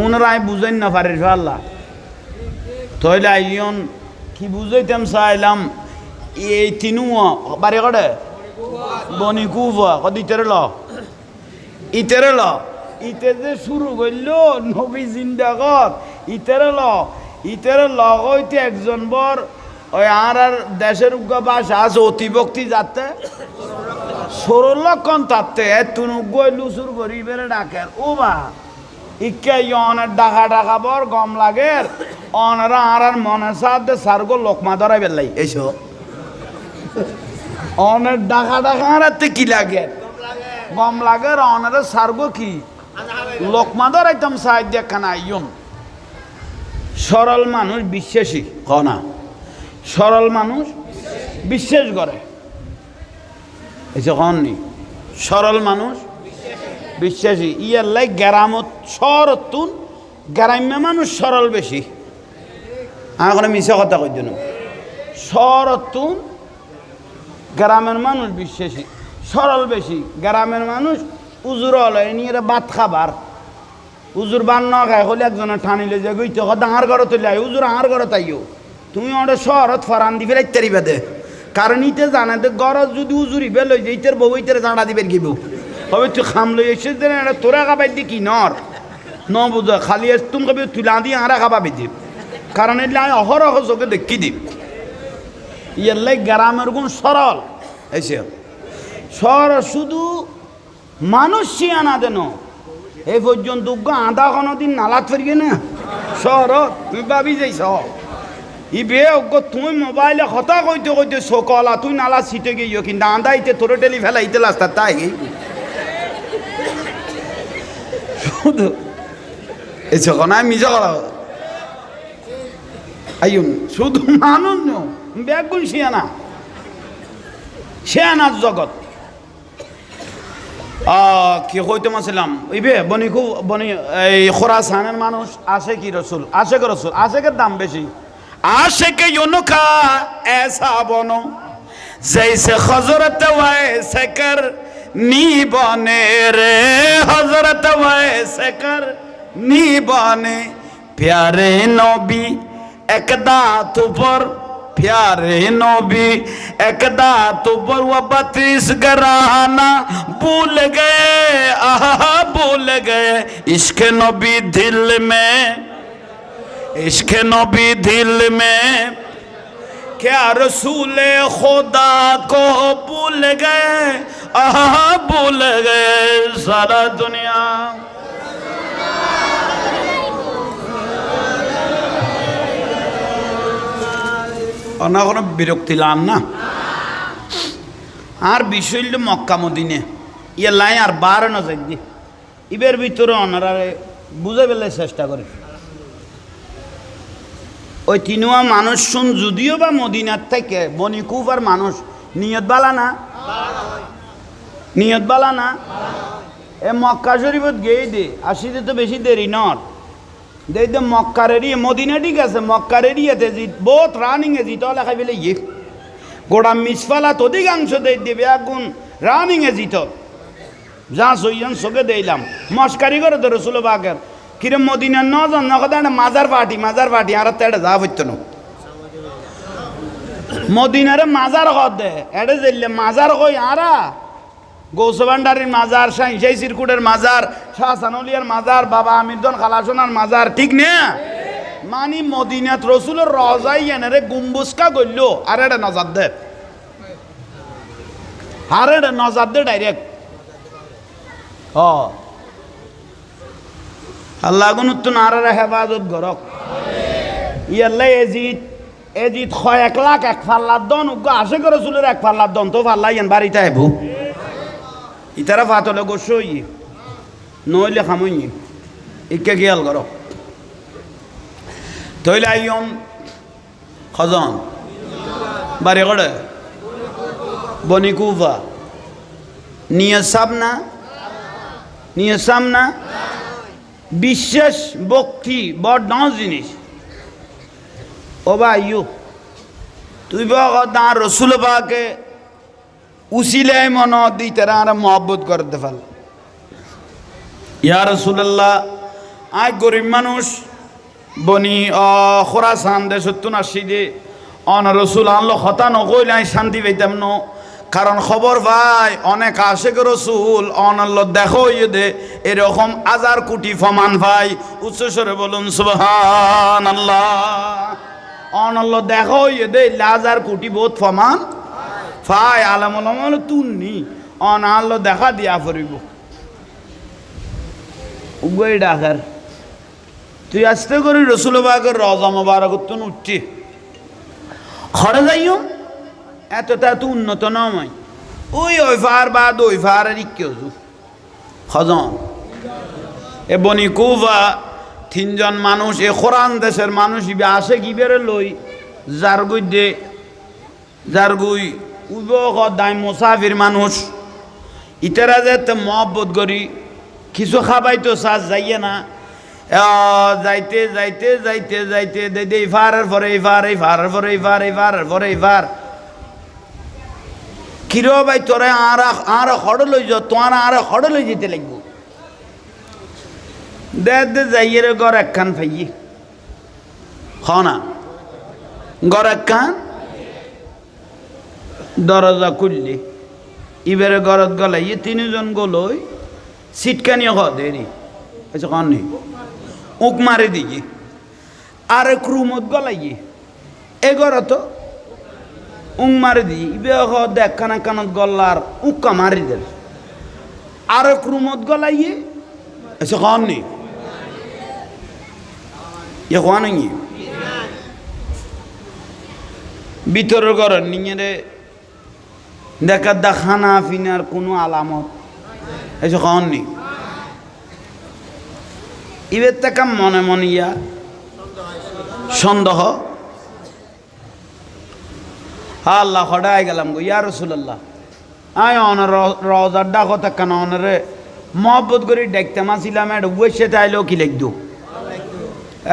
উনারাই বুঝেন না পারে আল্লাহ। তাইলে আইয়ন কি বুঝাইতাম চাইলাম এই 3 বাড়ি কড়ে বনি কুফা কত ইতেরে ল ইতে যে শুরু করল নবী জিন্দাগত ইতেরে হইতে একজন বর ওই আর দেশের উগ্র বাসা আছে অতিভক্তি যাতে 16 লক্ষণ তাতে তুনুগ্য লুসুর করি বেড়ে ডাকের ও বা ইকে অনের ডাকা বর গম লাগের অনরা আর মনের সাথে সারগো লোকমা ধরাই বেলাই এইসব অনের ডাকা হারাতে কি লাগে গম লাগে অনারে সারগো কি লোকমা ধরাইতাম সাহায্য দেখানা আইয়ন। সরল মানুষ বিশ্বাসী কনা, সরল মানুষ বিশ্বাস করে এসে কননি। সরল মানুষ বিশ্বাসী ইয়ার লাই গ্রামত শহরতুন গ্রাম্য মানুষ সরল বেশি। এখন মিশা কথা কই দিন শহরতুন গ্রামের মানুষ বিশ্বাসী সরল বেশি। গ্রামের মানুষ উজুর হলো এ নিয়ে ভাত খাবার উজুর বান ন খায় হলে একজনের ঠানিলে যে গইতে ডাঙার ঘরে তুলে উজুর আহার ঘরে তাইও তুমি ওটা শহরত ফরান দি ফেরাইতে পারিবা দে কারণ ইতে জানে যে গরজ যদি উজুরি বেল হয়ে যায় ইতের বউ ইতের জাঁড়া দিবেন কি বউ হবে তুই খাম লই এসে তোরা খাবাই দি কি নর ন বুঝা খালি তুমি কবি তুলা দিয়ে আরা খাবা বেদি কারণ এলে আমি অহরহ চোখে দেখি দিই ইয়ার গ্রামের গুণ সরল এসে শুধু মানুষ শিয়ানা দেন এই পর্যন্ত আধা কোনো দিন নালাত ফেরগে না সর তুই ভাবি যাইছ ইবে তুই মোবাইলে হতা কইতে কইতে সকলা তুই নালা ছিটে গিয়ে কিন্তু আধা ইতে তোরে টেলি ফেলাইতে লাস্তা তাই শুধু এই সকনায় মিজা করা আইন শুধু মানুষ ন ব্যাগুন শিয়ানার জগৎ কি কইতে মাছিলাম ইবে বনি এই খোরাসানের মানুষ আশেকি রসুল আশেকের দাম বেশি আশেকে ইউনুকা ऐसा বনো जैसे हजरत वैसे कर नी बने रे हजरत वैसे कर नी बने प्यारे नबी एकदा तुपर प्यारे नबी एकदा तुपर वो 32 घराना भूल गए आहा भूल गए इश्क नबी दिल में इश्क नबी दिल में क्या रसूल खुदा को भूल गए आहा भूल गए सारा दुनिया না কোনো বিরক্তি লান না আর বিষয় মক্কা মদিনে ইয়ে লাই আর বারো নজার দি ইবের ভিতরে অনারারে বুঝে ফেলার চেষ্টা করে ওই তিনুয়া মানুষ শুন যদিও বা মদিনার থেকে বনিকুফার মানুষ নিয়ত বালা না এ মক্কা শরীফত গেয়ে দে আসিতে তো বেশি দেরি নট দেখতে মক্কার এরিয়ে মদিনা ঠিক আছে মক্কার এরিয়াতে জিত বহুত রানিংয়ে জিত লেখাই পেলে ইয়ে গোড়া মিসফালাত অধিকাংশ দেবে আগুন রানিংয়ে জিত যা সইজন চোখে দিলাম মস্কারি করে তো রসুল বাগের কিরে মদিনার নজন নকদা মাজার পার্টি আর এটা যা হইত না মদিনারে মাজার কর দে এটা যাইলে মাজার কই আরা গৌসবান্ডারির মাজার শাহিশাহী সিরকুটের মাজার শাহ সানুলিয়ার মাজার বাবা আমিরদন খালাসোনার মাজার ঠিক না মানি মদিনাত রসুলের রজাই এনে গুম্বুসকা গইল আর এটা নজার দে ডাইরেক্ট আল্লাহ গুনুত্তুন আর হেফাজত গরক ইয়াল্লাই এজিত 1 লাখ 1 ফাল্লার দন উগ্র আসে করে রসুলের 1 ফাল্লার দন তো ফাল্লাই এন বাড়িতে আইবো ইতারা ফাতলে গোসই নইলে খামই ইকে খেয়াল করো তৈলে আইয়ম খজন বাড়ি করে বনিকুফা নিয়সাম না বিশ্বাস ভক্তি বড় ডাঁস জিনিস ও বা আইয়ু তুই বা রসুল বাকে উসিলে মন দি তারা আর মহব্বত করতে পারল ইয়া রাসূলুল্লাহ আই গরিব মানুষ বনি খোরাসান দেশতুন আসি দে অন রসুল আনলো হতা নকইলে আই শান্তি পাইতাম ন কারণ খবর ভাই অনেক আশেক রসুল অনল্ল দেখো ইয়ে দে এরকম 1000 কোটি ফমান ভাই উচ্চস্বরে বলুন সুবহানাল্লাহ অনল্ল দেখো ইয়ে দে 1000 কোটি বহুত ফমান ফাই আলামল তুননি অনাল্ল দেখা দিয়া পড়িব উগই ডাকার তুই আস্তে করে রসুল বাগের রজা মোবারক তুন উঠছি খরে যাইও এতটা তো উন্নত নয় ওই ফার বাদ ওই ফার আর কেউ খজন এ বনি কুফা 3 জন মানুষ এ কোরআন দেশের মানুষ ইবে আসে কি বেরে লই জারগুই দায় মুসাফির মানুষ ইতারা যেতে মহব্বত করি কিছু খাবাই তো সাজ যাইয়ে না যাইতে যাইতে যাইতে যাইতে দে ফারের পরে ফার কিরো ভাই তোরা আর হড় লই যা তোমার আর হড় লই যেতে লাগবো দে যাইয়ে রে গড় একখান ফাইয়ে খনা গড় একখান দরজা খুললি ইবারে ঘরত গলাইয়ে তিনজন গলই সিটকানি দেরি আচ্ছা কন নেই উঁক মারি দিয়ে আর এক রুমত গলাইয়ে এ ঘরত উঁক মারি দিয়ে ইবে দেখ কানা কানত গল্লার উঁকা মারি দেন আর এক রুমত গলাইয়ে আচ্ছা কন নেই ইয়ে কোয়ান ভিতরের ঘর নিয়ে দেখা খানা ফিনার কোনো আলামত এসে কন নেই ইবের থেকে মনে মনে ইয়া সন্দেহ আল্লাহ হঠাৎ গেলাম গো ইয়া রাসূলুল্লাহ আয় অনার রওজার ডাকো কেন অনারে মহব্বত করে দেখতাম আসিলাম এটা বসে চাইলেও কি লিখতো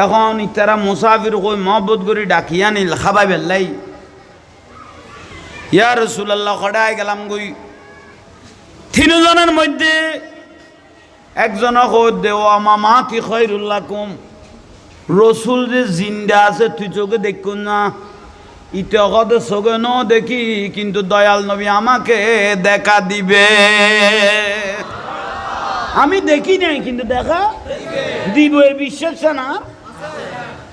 এখন ইতারা মুসাফির কই মহব্বত করে ডাকিয়া নিল খাবাই বেল্লাই ইয়া রাসূলুল্লাহ হঠাৎ গেলাম গই তিনজনের মধ্যে একজন দে ও মামাতি খায়রুল লাকুম রসুল যে জিন্দা আছে তুই চোখে দেখুন না ইতে কত চোখে ন দেখি কিন্তু দয়াল নবী আমাকে দেখা দিবে আমি দেখি নাই কিন্তু দেখা দিব এই বিশ্বাস না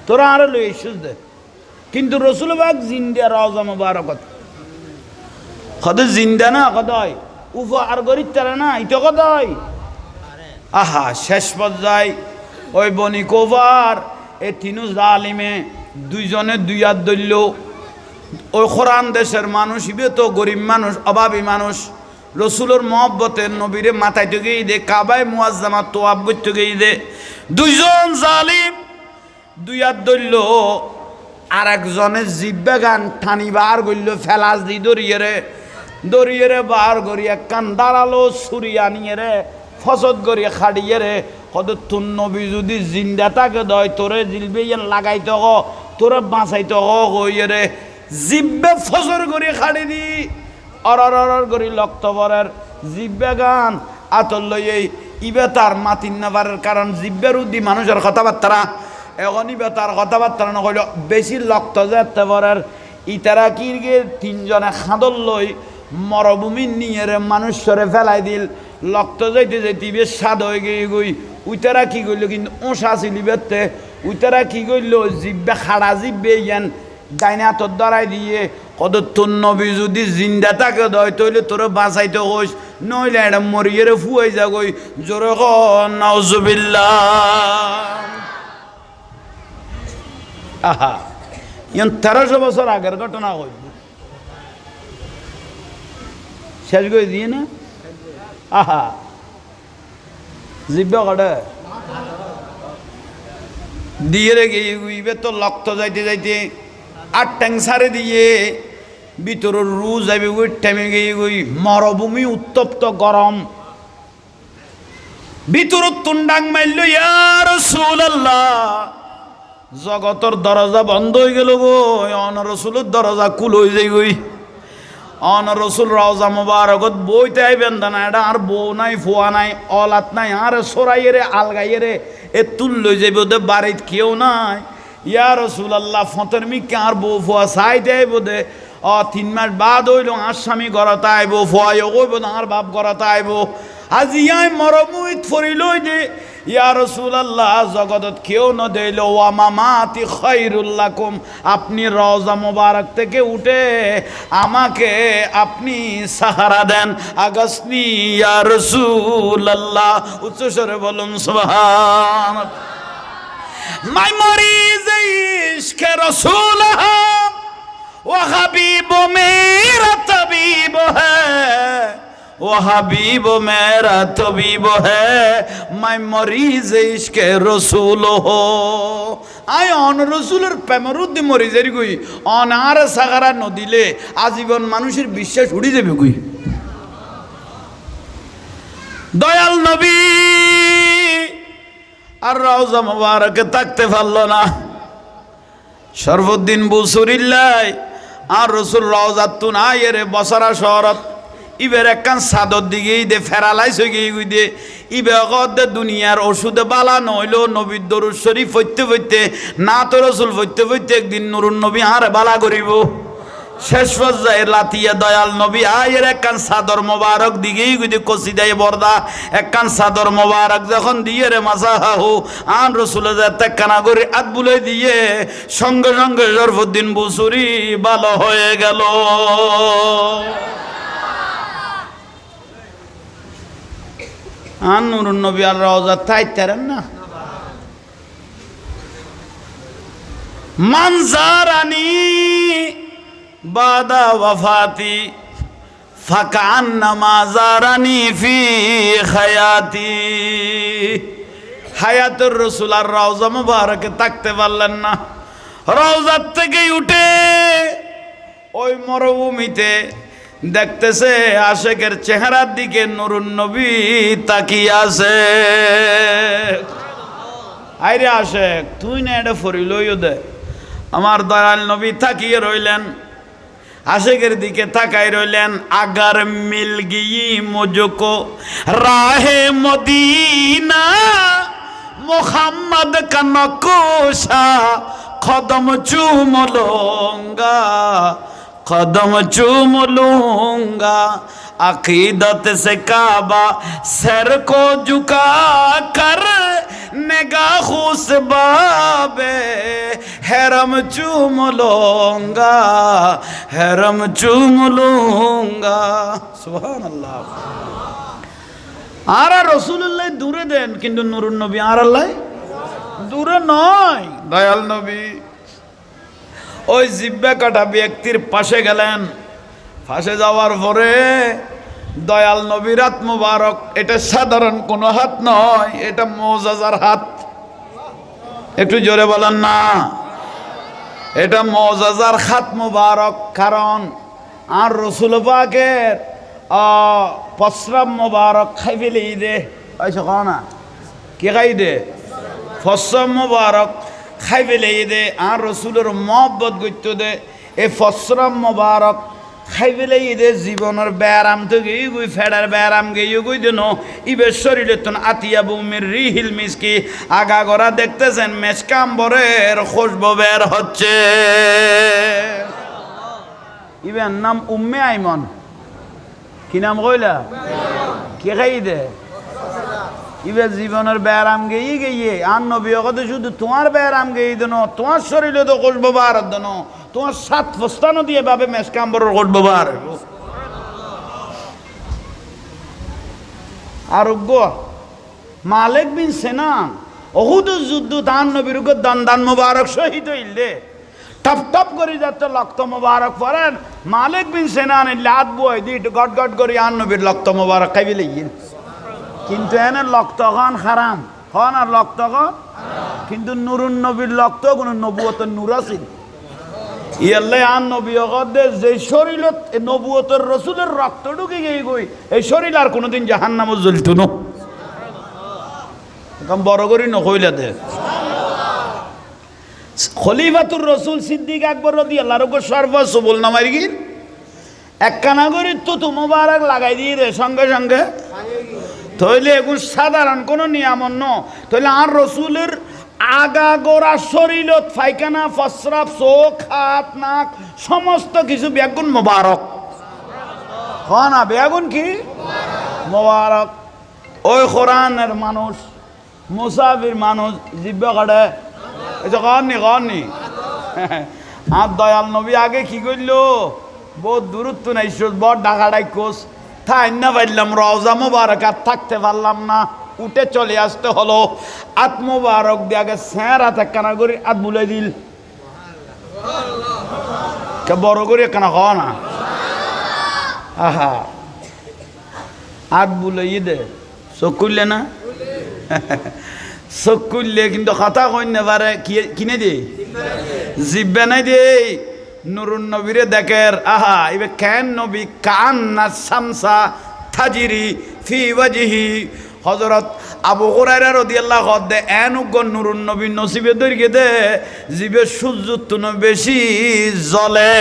তোরা আরো লই এসুস দে কিন্তু রসুল বাগ জিন্দা রওজা মুবারকত কত জিন্দা না কদয় উপহার গরিব তারা না ইতে কদয় আহা শেষ পর্যায়ে ওই বনি কোভার এ তিনু জালিমে দুইজনে দুই হাত ধরল ওই কোরআন দেশের মানুষ ইবে তো গরিব মানুষ অভাবী মানুষ রসুলের মহব্বতের নবীরে মাথায় তো গিয়ে দে কাবায় মুয়াজ্জামা তোয়াব করতে গিয়ে দে দুইজন জালিম দুই হাত ধরল আর একজনের জিব্বা গান ঠানি বার করল ফেলাস দি দরিয়ে রে বার করি এক কান দাঁড়ালো ছুরি আনিয়ে রে ফসদ করিয়া খাড়িয়ে রে কত তুন নবী যদি জিন্দা তাকে দয় তোরে জিলবে লাগাইতে হ তোরে বাঁচাইতে হইয়ে রে জিব্বে ফসর করিয়া খাড়ি দি অর করি লক্তবরের জিব্বে গান আতর লইয়ে ইবে তার মাতিন নাবারের কারণ জিব্বের উদ্দি মানুষের কথাবার্তা এখন ইবে তার কথাবার্তা না কইল বেশি লক্ত যেতে পরের ইতারা কি গে তিনজনে খাদল লই মরভূমির নিয়ে রে মানুষরে ফেলাই দিল লক্ত যাইতে যাইতে বেশ স্বাদ হয়ে গিয়ে গই উইতারা কি করলো কিন্তু ওষা ছিলি বেতে উইতারা কি করলো জিব্বে খাড়া জিব্বে ইয়ান ডাইনে হাতর ধরাই দিয়ে কত তোর নবী যদি জিন্দা তাকে দয় তৈলে তোর বাঁচাইতে কইস নইলে এটা মরিয়ে রে ফুয়াই যা গই জোরে নাউজুবিল্লাহ আহা ইয়ান 1300 বছর আগের ঘটনা হইব শেষ করে দিয়ে না আহা জিব্বা কটে দিয়ে রে গিয়ে তো লক্ত যাইতে যাইতে আর ট্যাং সারে দিয়ে ভিতরের রু যাবে ওই টাইমে গিয়ে গই মরভূমি উত্তপ্ত গরম ভিতরের তুন্ডাং মারল ইয়া রাসূলুল্লাহ জগতের দরজা বন্ধ হয়ে গেল গো অন রসুলের দরজা কুল হয়ে যাই গই অন রসুল রওজা মুবারকত বইতে আইবেন না এটা আর বউ নাই ফোয়া নাই অলাত নাই আর সরাইয়ে রে আলগাইয়ে রে এ তুল লই যাইব ওদের বাড়িতে কেউ নাই ইয়া রাসূলুল্লাহ ফতের মিকে আর বউ ফোয়া চাইতে আইব দে 3 মাস বাদ হইল আর স্বামী ঘরত আইব ফোয়াই কইব না আর বাপ ঘরত আইব আজি ইয়াই মরমুইত ফরিলই দে ইয়া রাসূলুল্লাহ জগতত কেউ ন দেইল ওয়া মামাতি খায়রুল লাকুম আপনি রওজা মুবারক থেকে উঠে আমাকে আপনি সাহারা দেন আগসনি ইয়া রাসূলুল্লাহ উচ্চ স্বরে বলুন সুবহানাল্লাহ মাই মরিজ ইশকে রসূল হ্যাঁ ওয়া হাবিব মেরা তবিব হ্যাঁ वो हबीब मेरा तबीब है मैं मरीज इश्क रसूल हो आय অন রসুলের প্রেমরুদ্ধে মরিজের গই অনার সাগারা নদিলে আজীবন মানুষের বিশ্বাস উড়ে যাবে গই দয়াল নবী আর রওজা মুবারকে থাকতে পারলো না সর্বদিন বুসুরিল্লাহ আর রসুল রওজাতুন আয়েরে বসরা শহরত ইবের একখান সাদর দিকে দে ফেরালাইস হয়ে গিয়ে দে ইবে দে দুনিয়ার ওষুধে বালা নইল নবীর দরুদ শরীফ ফইতে ফইতে না তো রসুল ফইতে ফইতে একদিন নুরুন নবী আর বালা করিব শেষ পর্যায়ে লাতিয়া দয়াল নবী আয়ের একখান চাদর মোবারক দিকেই গুদি কষি দেয় বর্দা একখান চাদর মোবারক যখন দিয়ে রে মাসাহু আন রসুলের একখানা করে হাত বুলে দিয়ে সঙ্গে সঙ্গে শরফুদ্দিন বুসুরি ভালো হয়ে গেল। আন নুরুন নবী আর রওজা তাইতারেন না মানজারানি বাদা ওয়াফাতি ফাকান্নামা জারানি ফি হায়াতি। হায়াতুর রাসূল আর রওজা মুবারকে তাকতে পারলেন না, রওজার থেকে উঠে ওই মরুভূমিতে দেখতেছে আশেকের চেহারার দিকে নুরুন নবী তাকিয়ে আছে। আইরে আশেক তুই না এটা ফরিলইও দে। আমার দয়াল নবী তাকিয়ে রইলেন, আশেকের দিকে তাকাই রইলেন। আগার মিল গিয়ে মুঝকো রাহে মদিনা মোহাম্মদ কা নকশা কদম চুম লूंगा कदम चूम लूंगा अकीदत से काबा सर को झुका कर निगाहों से बाबे हरम चूम लूंगा हरम चूम लूंगा। सुभान अल्लाह। আর রাসূলুল্লাহ দূরে দেন কিন্তু নুরুন নবী আর আল্লাহ দূরে নয়। দয়াল নবী ওই জিব্বা কাটা ব্যক্তির পাশে গেলেন, পাশে যাওয়ার পরে দয়াল নবীর হাত মুবারক, এটা সাধারণ কোনো হাত নয়, এটা মুআজ্জাজার হাত। একটু জোরে বলেন না, এটা মুআজ্জাজার হাত মুবারক। কারণ আর রাসূল পাকের প্রস্রাব মুবারক খাই ফেলে দে আইসা কও না কে খাই দে প্রস্রাব মুবারক খাই ফেলে দে আর রসুলের মহব্বত গইত দে এই প্রস্রাব মুবারক খাই ফেলে দে জীবনের ব্যারাম তো গিয়ে গুই ফেডার ব্যারাম গিয়ে গুই দেন ইবের শরীরে তো আতিয়া বুমির রিহিল মিসকি আগা গড়া দেখতেছেন মেসকাম্বরের খুশবু বের হচ্ছে। ইবের নাম উম্মে আইমন। কি নাম কইলা? কে খাই দে ইবের জীবনের ব্যারাম গিয়ে গিয়ে আর নবী কত শুধু তোমার ব্যারাম গিয়ে দেন, তোমার শরীরে তো খুশবু বার দেন, তোমার সাত ফস্তানো দিয়ে ভাবে মেসকাম্বরের খুশবু বার। আরোগ্য মালিক বিন সিনান ওহুদ যুদ্ধ তান নবীর দান দান মুবারক শহীদ হইলে টপ টপ করে যাতে লক্ত মুবারক পড়েন। মালিক বিন সিনান লাত বই দি গট গট করে আর নবীর লক্ত মুবারক খাইবে লাগিল। কিন্তু এনে লক্ত খান হারাম খান আর লক্ত খান, কিন্তু নুরুন নবীর লক্ত কোনো নবুয়তের নূর আছিল। ইয়াল্লাই আন নবী অগদে যে শরীরত নবুয়তের রসুলের রক্ত ঢুকে গিয়ে গই এই শরীর আর কোনোদিন জাহান্নামে জ্বলতো না। বড় করি নকইলা দে খলিফাতুর রসুল সিদ্দিক আকবর রাদিয়াল্লাহু আনহু সর্বসুবল নামারি গির একখানা করে তো মুবারক লাগাই দিয়ে দে সঙ্গে সঙ্গে তইলে এগুলো সাধারণ কোনো নিয়ামন ন। তইলে আর রসুলের আগা গোড়া শরীরত ফাইখানা প্রস্রাব চোখ হাত নাক সমস্ত কিছু বেগুন মোবারক হয় না? বেগুন কি মোবারক। ওই কোরআনের মানুষ মুসাফির মানুষ জিব্বা কাটে এটা কননি আর দয়াল নবী আগে কি করল বহুত দূরত্ব নাই বড় ডাকাডাই কোষ থাই না পারলাম রওজা মুবারক আর থাকতে পারলাম না, উঠে চলে আসতে হলো। আত মুবারক দিয়ে আগে স্যার হাত একখানা করে আত বুলাই দিল কে বড় করে একখানা খাওয়া না আহা আত বুলাই দে চোখ খুললে না চোখ খুললে কিন্তু কথা কইন না পারে কিনে দে জিব্বে নাই দে নুরুন নবীরে দেখের আহা এবার কেন নবী কান্না শামসা তাজরি ফি ওয়াজহি। হযরত আবু হুরায়রা রাদিয়াল্লাহু আনহু দে এনুগ নুরুন নবী নসিবে দইরকে দে জিবে সূর্য তুন বেশি জ্বলে।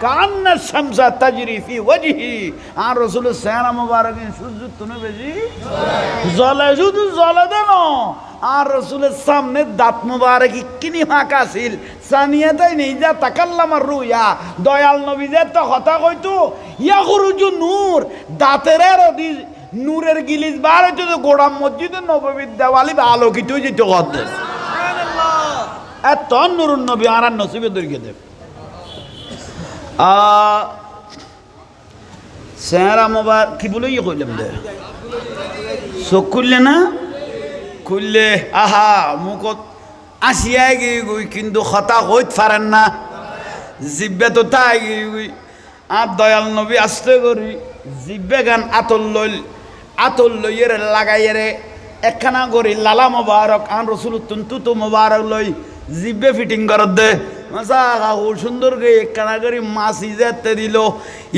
কান্না শামসা তাজরি ফি ওয়াজহি আর রাসূলের চেহারা মোবারক সূর্য তুনে বেশি জ্বলে, শুধু জ্বলে দেন আর রাসূলের সামনে দাঁত মোবারক কিনি ফাঁকা ছিল সানিয়া তাই নেই যা তাকাল্লামার রুয়া দয়াল নবী যে তো কথা কইতো ইয়া খুরুজু নূর দাঁতের রদি নূরের গিলিস বার হইতো তো গোড়া মসজিদের নববীর দেওয়ালি বা আলোকিত হয়ে যেত কদ্দে সুবহানাল্লাহ এত নূরুন নবী আর নসিবে দরিয়ে দেব চেহারা মোবারক কি বলে ইয়ে কইলাম দে চোখ খুললে না খুললে আহা মুখত আসিয়াই গিয়ে গই কিন্তু হতা হইতে পারেন না জিব্বে তো তাই গিয়ে গই আর দয়াল নবী আসতে করি জিব্বে গান আতল লইয়ের লাগাইয়েরে একখানা করি লালা মোবারক আন রসুল তুন্তু মোবারক লই জিব্বে ফিটিং করত দে মাসা কাকু সুন্দর করে একখানা করি মাসি যেতে দিল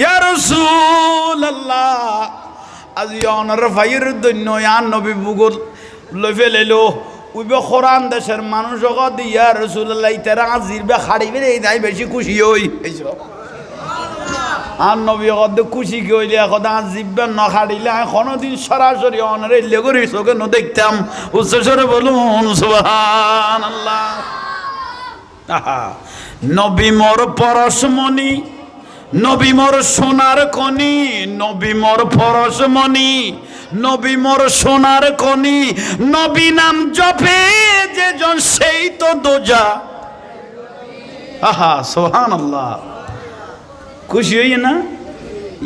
ইয়া রাসূলুল্লাহ আজি অনর ফাইর দন্য আন নবী বুগল লই ফেলেলো উইবে কোরআন দেশের মানুষ দিয়া রাসূলুল্লাহ তারা জিরবে খাড়িবে এই দাই বেশি খুশি হই আর নবী কত খুশি কি হইলে এখন জিব্বে ন খাড়িলে কোনোদিন সরাসরি অনরে লেগরি চোখে ন দেখতাম উচ্চস্বরে বলুন সুবহানাল্লাহ নবী মোর পরশমণি নবী মোর সোনার কনি নবী মোর পরশমণি নবী মোর সোনার কনি নবী নাম জপে যে জন সেই তো দোজা আহা সুবহানাল্লাহ খুশি হইয়ে না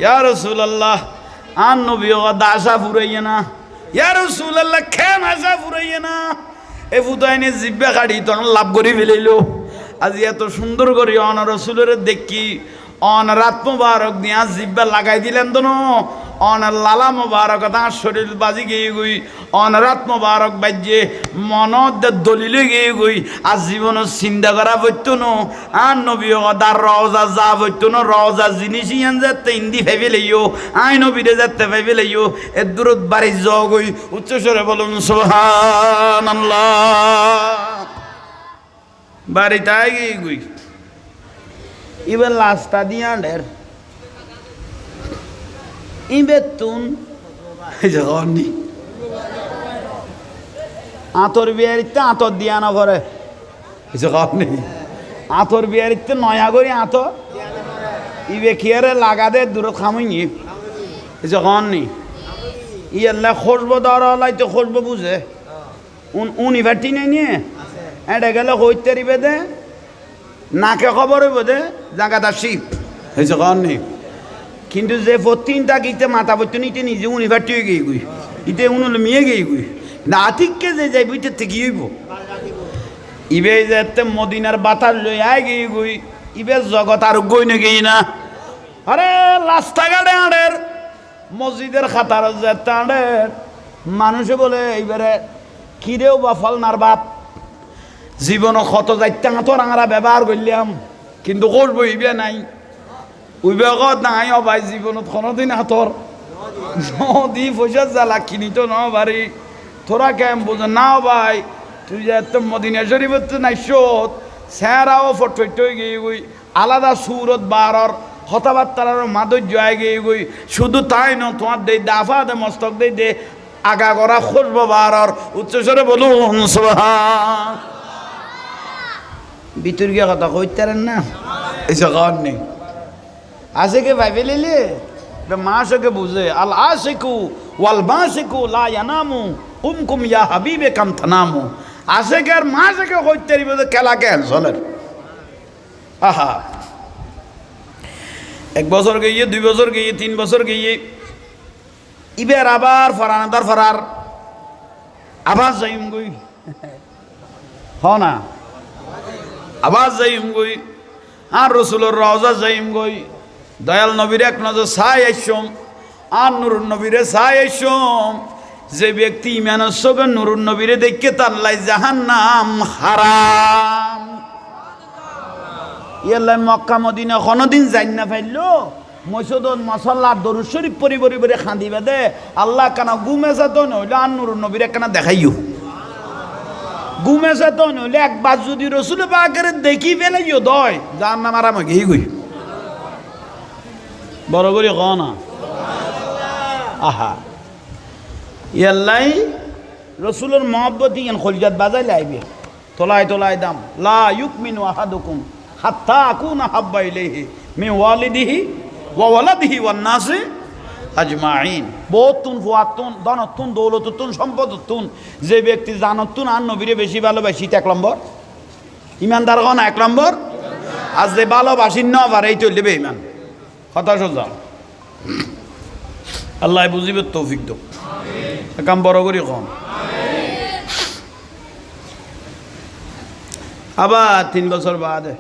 ইয়া রাসূলুল্লাহ আন নবী ও দাসা ফুরাইয়ে না ইয়া রাসূলুল্লাহ কেন আশা ফুরাইয়ে না এ ফুদাইনে জিব্বে কাটি তখন লাভ করে ফেলাইলো আজ এত সুন্দর করে অন রাসূলের দেখি অন রাত মোবারক দিয়া জিব্বা লাগাই দিলেন তো অন লালা মোবারক তার শরীর বাজি গিয়ে গই অন রাত মোবারক বাজে মনত দলিলে গিয়ে গই আর জীবন চিন্তা করা পড়তো ন আর নবী দার রওজা যা পড়তো ন রওজা জিনিস ইয়ান যাতে ইন্দি ভেবে লইও আই নবীরে যাতে ভেবে লইও এর দূরত বাড়ি যাও গই উচ্চস্বরে বলুন সুবহানাল্লাহ বাড়িতে আই গিয়ে গই এবার লাস্তা দিয়া ঢের ইবেতুন জগনি আতর বিয়ারিতে আতর দিয়া না পরে জগনি আতর বিয়ারিতে নয়া করি আতর ইবে খেয়ারে লাগা দে দূর খামুই জগনি ইয়াল্লা খুশবো দর লাইতে খুশবো বুঝে উনি ভাটি নেই নিয়ে এটা গেলে হইতে রিবে দে নাকে খবর হইব দে জায়গাটা শিপ হয়েছে কননি কিন্তু যে তিনটা গিতে মাথা পড়তো নিতে নিজে উনি ভাটি হয়ে গিয়ে গুই ইতে উনলে মেয়ে গিয়ে গুই না আতিককে যে যাইব ইতে থেকে হইব ইবে যে মদিনার বাতাস লই আয় গিয়ে গুই ইবে জগৎ আর গই না গই না আরে রাস্তাঘাটে আড়ের মসজিদের খাতার যেতে আড়ের মানুষে বলে এইবারে কিরেও বা ফলনার বাপ জীবন ক্ষত যাইতে তোর আমরা ব্যবহার করলাম কিন্তু করবো ইবে নাই উইবে কত নাই ও ভাই জীবনত কোনোদিন হাতর নদী পয়সা জ্বালা কিনি তো ন বাড়ি তোরা কেম বুঝো না ভাই তুই যে এত মদিনা শরীফ নাই সত স্যারাও ফটফট হয়ে গিয়ে গই আলাদা সুরত বারর কথাবার্তার মাধুর্য হয়ে গিয়ে গই শুধু তাই ন তোমার দে দাফা দে মস্তক দে আগা করা খুঁজবো বারর উচ্চস্বরে বলুন সুবহান ভিতর গিয়ে কথা কইতারেন না এইসব কারণ নেই আশেকে ভাইবে লিলে মাসকে বুঝে আল আশিকু ওয়াল মাসিকু লা ইয়ানামু কুমকুম ইয়া হাবিবে কাম তানামু আশেকে আর মাসকে কইতে রিবে খেলা কেন চলের আহা এক বছর গিয়ে 2 বছর গিয়ে 3 বছর গিয়ে ইবের আবার ফরানাদার ফরার আবার যাইম গই হ না আবার যাইম গই আর রসুলের রওজা যাইম গই দয়াল নবীর এক নজর ছাই আইসম আর নুরুন নবীরে ছাই আইসম যে ব্যক্তি ইমানের সঙ্গে নুরুন নবীরে দেখে তার লাই জাহান্নাম হারাম ইয়াল্লাই মক্কা মদিনা কোনোদিন যাই না পাইলো মসজিদত মশাল্লা দরুদ শরীফ পরি পরি পরি খাঁদিবে দে আল্লাহ কানা গুমেছে তো নইলে আর নুরুন নবীরে কেনা দেখাইও গুমেছে তো নইলে একবার যদি রসুল পাকের দেখি ফেলাইও দয় যার নাম আরাম গেই গই বড় করে ক না আহা ইয়াল্লাই রসুলের মহব্বত ইয়ান খলজাত বাজাই লাইবে তোলায় তোলায় দাম লা ইউকমিনু আহাদুকুম হাত্তা আকুনা হাব্বা ইলাইহি মিন ওয়ালিদিহি ওয়া ওয়ালাদিহি ওয়ান নাসি আজমাইন। বহুতুন ফুয়াতুন ধনতুন দৌলতুন সম্পদতুন যে ব্যক্তি জানতুন আর নবীরে বেশি ভালোবাসি এক নম্বর ইমানদার হন, এক নম্বর আজ যে ভালোবাসি ন পারে এই চলবে ইমান কথা সোজা। আল্লাহ বুঝিবে তৌফিক দো কাম বড় করি কম। আবার 3 বছর বাদে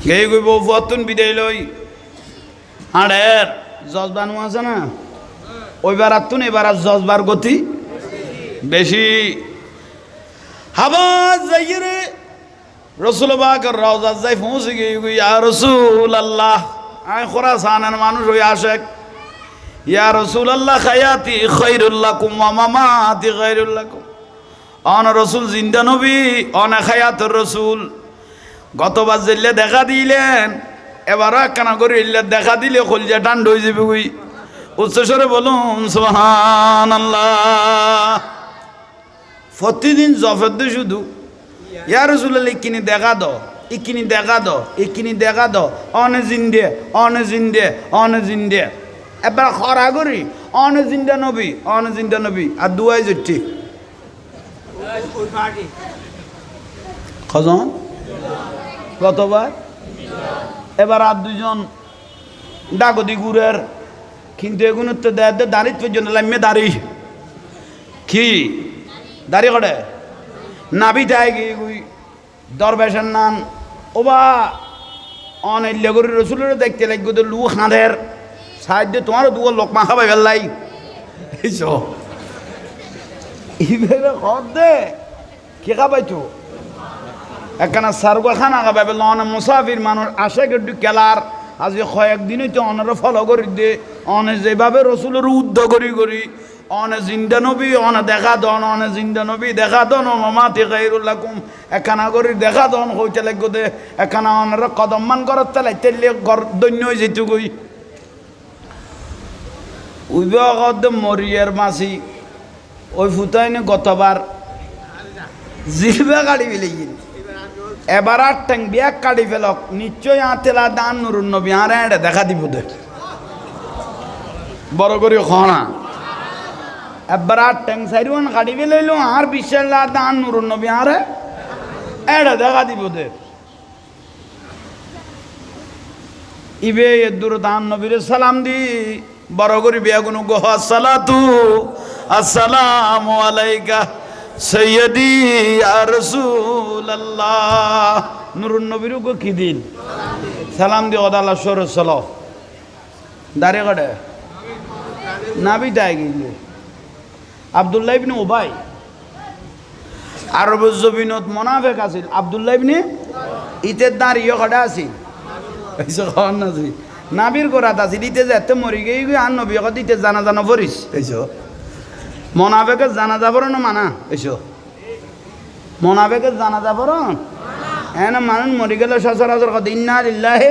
গেই গই বউ ফুয়াতুন বিদায় লই আড়ের জজবানু আছে না ওইবার আতুন এবার আর জজবার গতি বেশি। আবার যাইয়ে রে রসুল বাকর রওজা যাই পৌঁছে গিয়ে ইয়া রসুল আল্লাহ আয় খোরাসানের মানুষ ওই আশেক ইয়া রসুল আল্লাহ খায়াতি খায়রুল লাকুম ওয়া মামাতি খায়রুল লাকুম। অন রসুল জিন্দা নবী অন খায়াতুর রসুল। গতবার জেলে দেখা দিলেন এবার একখানা করে দেখা দিলে কলজা ঠান্ড হয়ে যাবে ওই উচ্চস্বরে বলুন সুবহানাল্লাহ। প্রতিদিন জফর দে শুধু ইয়া রাসূলুল্লাহ ইকিনি দেখা দাও ইকিনি দেখা দাও ইকিনি দেখা দাও অনে জিন্দে অনে জিন্দে অনে জিন্দে এবার খরা করি অনে জিন্দা নবী আর দুয়াই জটি কজন গতবার এবার আর দুজন ডাগদি গুড়ের কিন্তু এগুলো তো দাঁড়িয়ে পর্যন্ত লাম্মে দাঁড়ি কি দাঁড়িয়ে করে নাবি যায় গিয়ে গুই দরবেশের নাম ওবা অনেক করি রসুলের দেখতে লাগবে তো লু হাঁধের সাহায্য তোমারও দুটো লোক মা খাবাই বেলাই এইভাবে খর দে কে খাবাইতো একখানা সারগা খানা খাবাই বলল অনেক মুসাফির মানুষ আসে একটু কেলার আজ কয়েকদিনই তো অনেরও ফলো করি দে অনে যেভাবে রসুলের উদ্ধ করি করি অনে জিন্দা নবী অনে দেখা দন অনে জিন্দা নবী দেখা দন মামাতি খায়রুল লাকুম একখানা করি দেখা দন হইতে লাগবে দে একখানা অনের কদম মান করার তেলাই তেলে ঘর দৈন্য হয়ে যেত গই উইব মরিয়ার মাসি ওই ফুটাইনে গতবার জিলবা গাড়ি বিলেগিন এবার আর ট্যাং বিয়া কাটি ফেলক নিশ্চয় আতেলা দান নুরুন নবী আর এটা দেখা দিব দে বড় করে খনা এবার আর ট্যাং সাইরুন কাটি ফেলাইলো আর বিশাল্লাহ দান নুরুন নবী আর এটা দেখা দিব দে ইবে দূর দান নবীর সালাম দি বড় করে বিয়া গুনো গো আসসালাতু আসসালামু আলাইকা সৈয়দি ইয়া রাসূলুল্লাহ নুরুন নবীর গো কি দিন সালাম দি ওদাল্লাহ সর সালাম দাঁড়িয়ে গড়ে নাবি তাই গিয়ে আব্দুল্লাহ ইবনে উবাই আরব জমিনত মুনাফিক আছিল আব্দুল্লাহ ইবনে ইতের দাঁড়িয়ে গড়ে আছিল এইসব খাওয়ার না নাবির গোড়াত আছিল ইতে যেতে মরি গিয়ে আর নবী দিতে জানা জানা পড়িস এইসব মোনাফেকের জানাজা পড়ো না মানা এসো মোনাফেকের জানাজা পড়ো হ্যাঁ না মানুষ মরি গেলে সচরাচর কথা ইন্না লিল্লাহি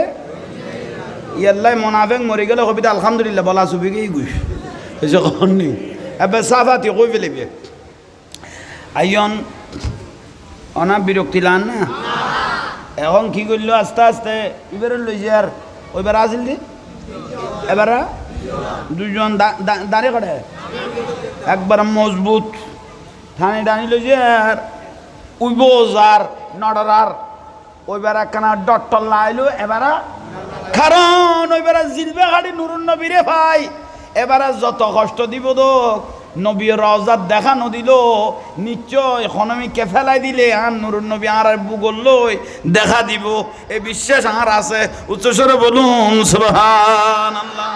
ইয়াল্লাহ মোনাফেক মরি গেলে কবিতা আলহামদুলিল্লাহ বলা ছবি গিয়ে গুই এসো কখন নেই এবার সাফাতি কই ফেলিবে আইন অনা বিরক্তি লান না এখন কি করলো আস্তে আস্তে এবার লইছে আর ওইবার আসিল দি এবার দুজন দাঁড়িয়ে করে একবার মজবুত ঠানি টানি লইছে আর উইব যার নডরার ওইবার একখানা ডট্টল লাইলো এবার কারণ ওইবার জিলবে গাড়ি নুরুন নবীরে ভাই এবার যত কষ্ট দিব দোক নবী রওজাত দেখা নদিল নিশ্চয় ইকোনমিকে ফেলাই দিলে আর নুরুন নবী আর বুগল লই দেখা দিব এই বিশ্বাস আর আছে উচ্চস্বরে বলুন সুবহানাল্লাহ।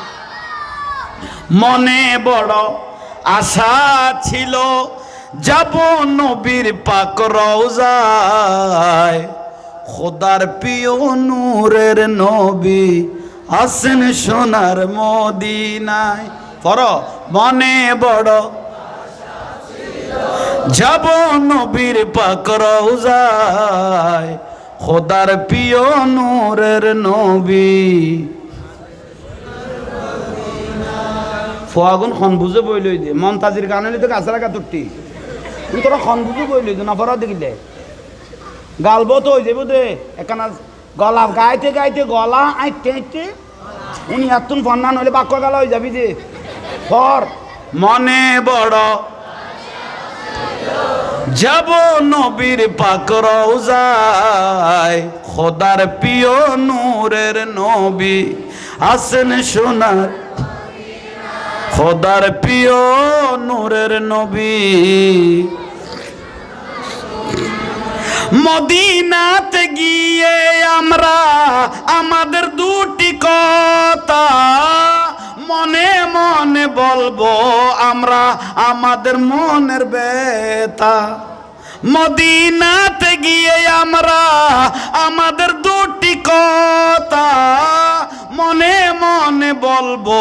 মনে বড় আশা ছিল যাব নবীর পাক রওজায় খোদার প্রিয় নূরের নবী আসেন সোনার মদিনায় পর মনে বড় যাব নবীর পাক রওজায় খোদার প্রিয় নূরের নবী ফোয়াগুন খন বুঝে বই লই দিয়ে মন্তাজির গান হইলে তো গাছের আগা তুটি তুই তোরা খন বুঝে বই লই না ফরা দেখিলে গালবো তো হয়ে যাবো দে এখানে গলা গাইতে গাইতে গলা আইতে আইতে উনি এতক্ষণ ফন্নান হইলে বাক্য গালা হয়ে যাবি যে ফর মনে বড় যাব নবীর পাক রওজায় খোদার প্রিয় নূরের নবী আসেন সোনার খোদার প্রিয় নূরের নবী মদিনাতে গিয়ে আমরা আমাদের দুটি কথা মনে মনে বলবো আমরা আমাদের মনের ব্যথা মদিনাতে গিয়ে আমরা আমাদের দুটি কথা মনে মনে বলবো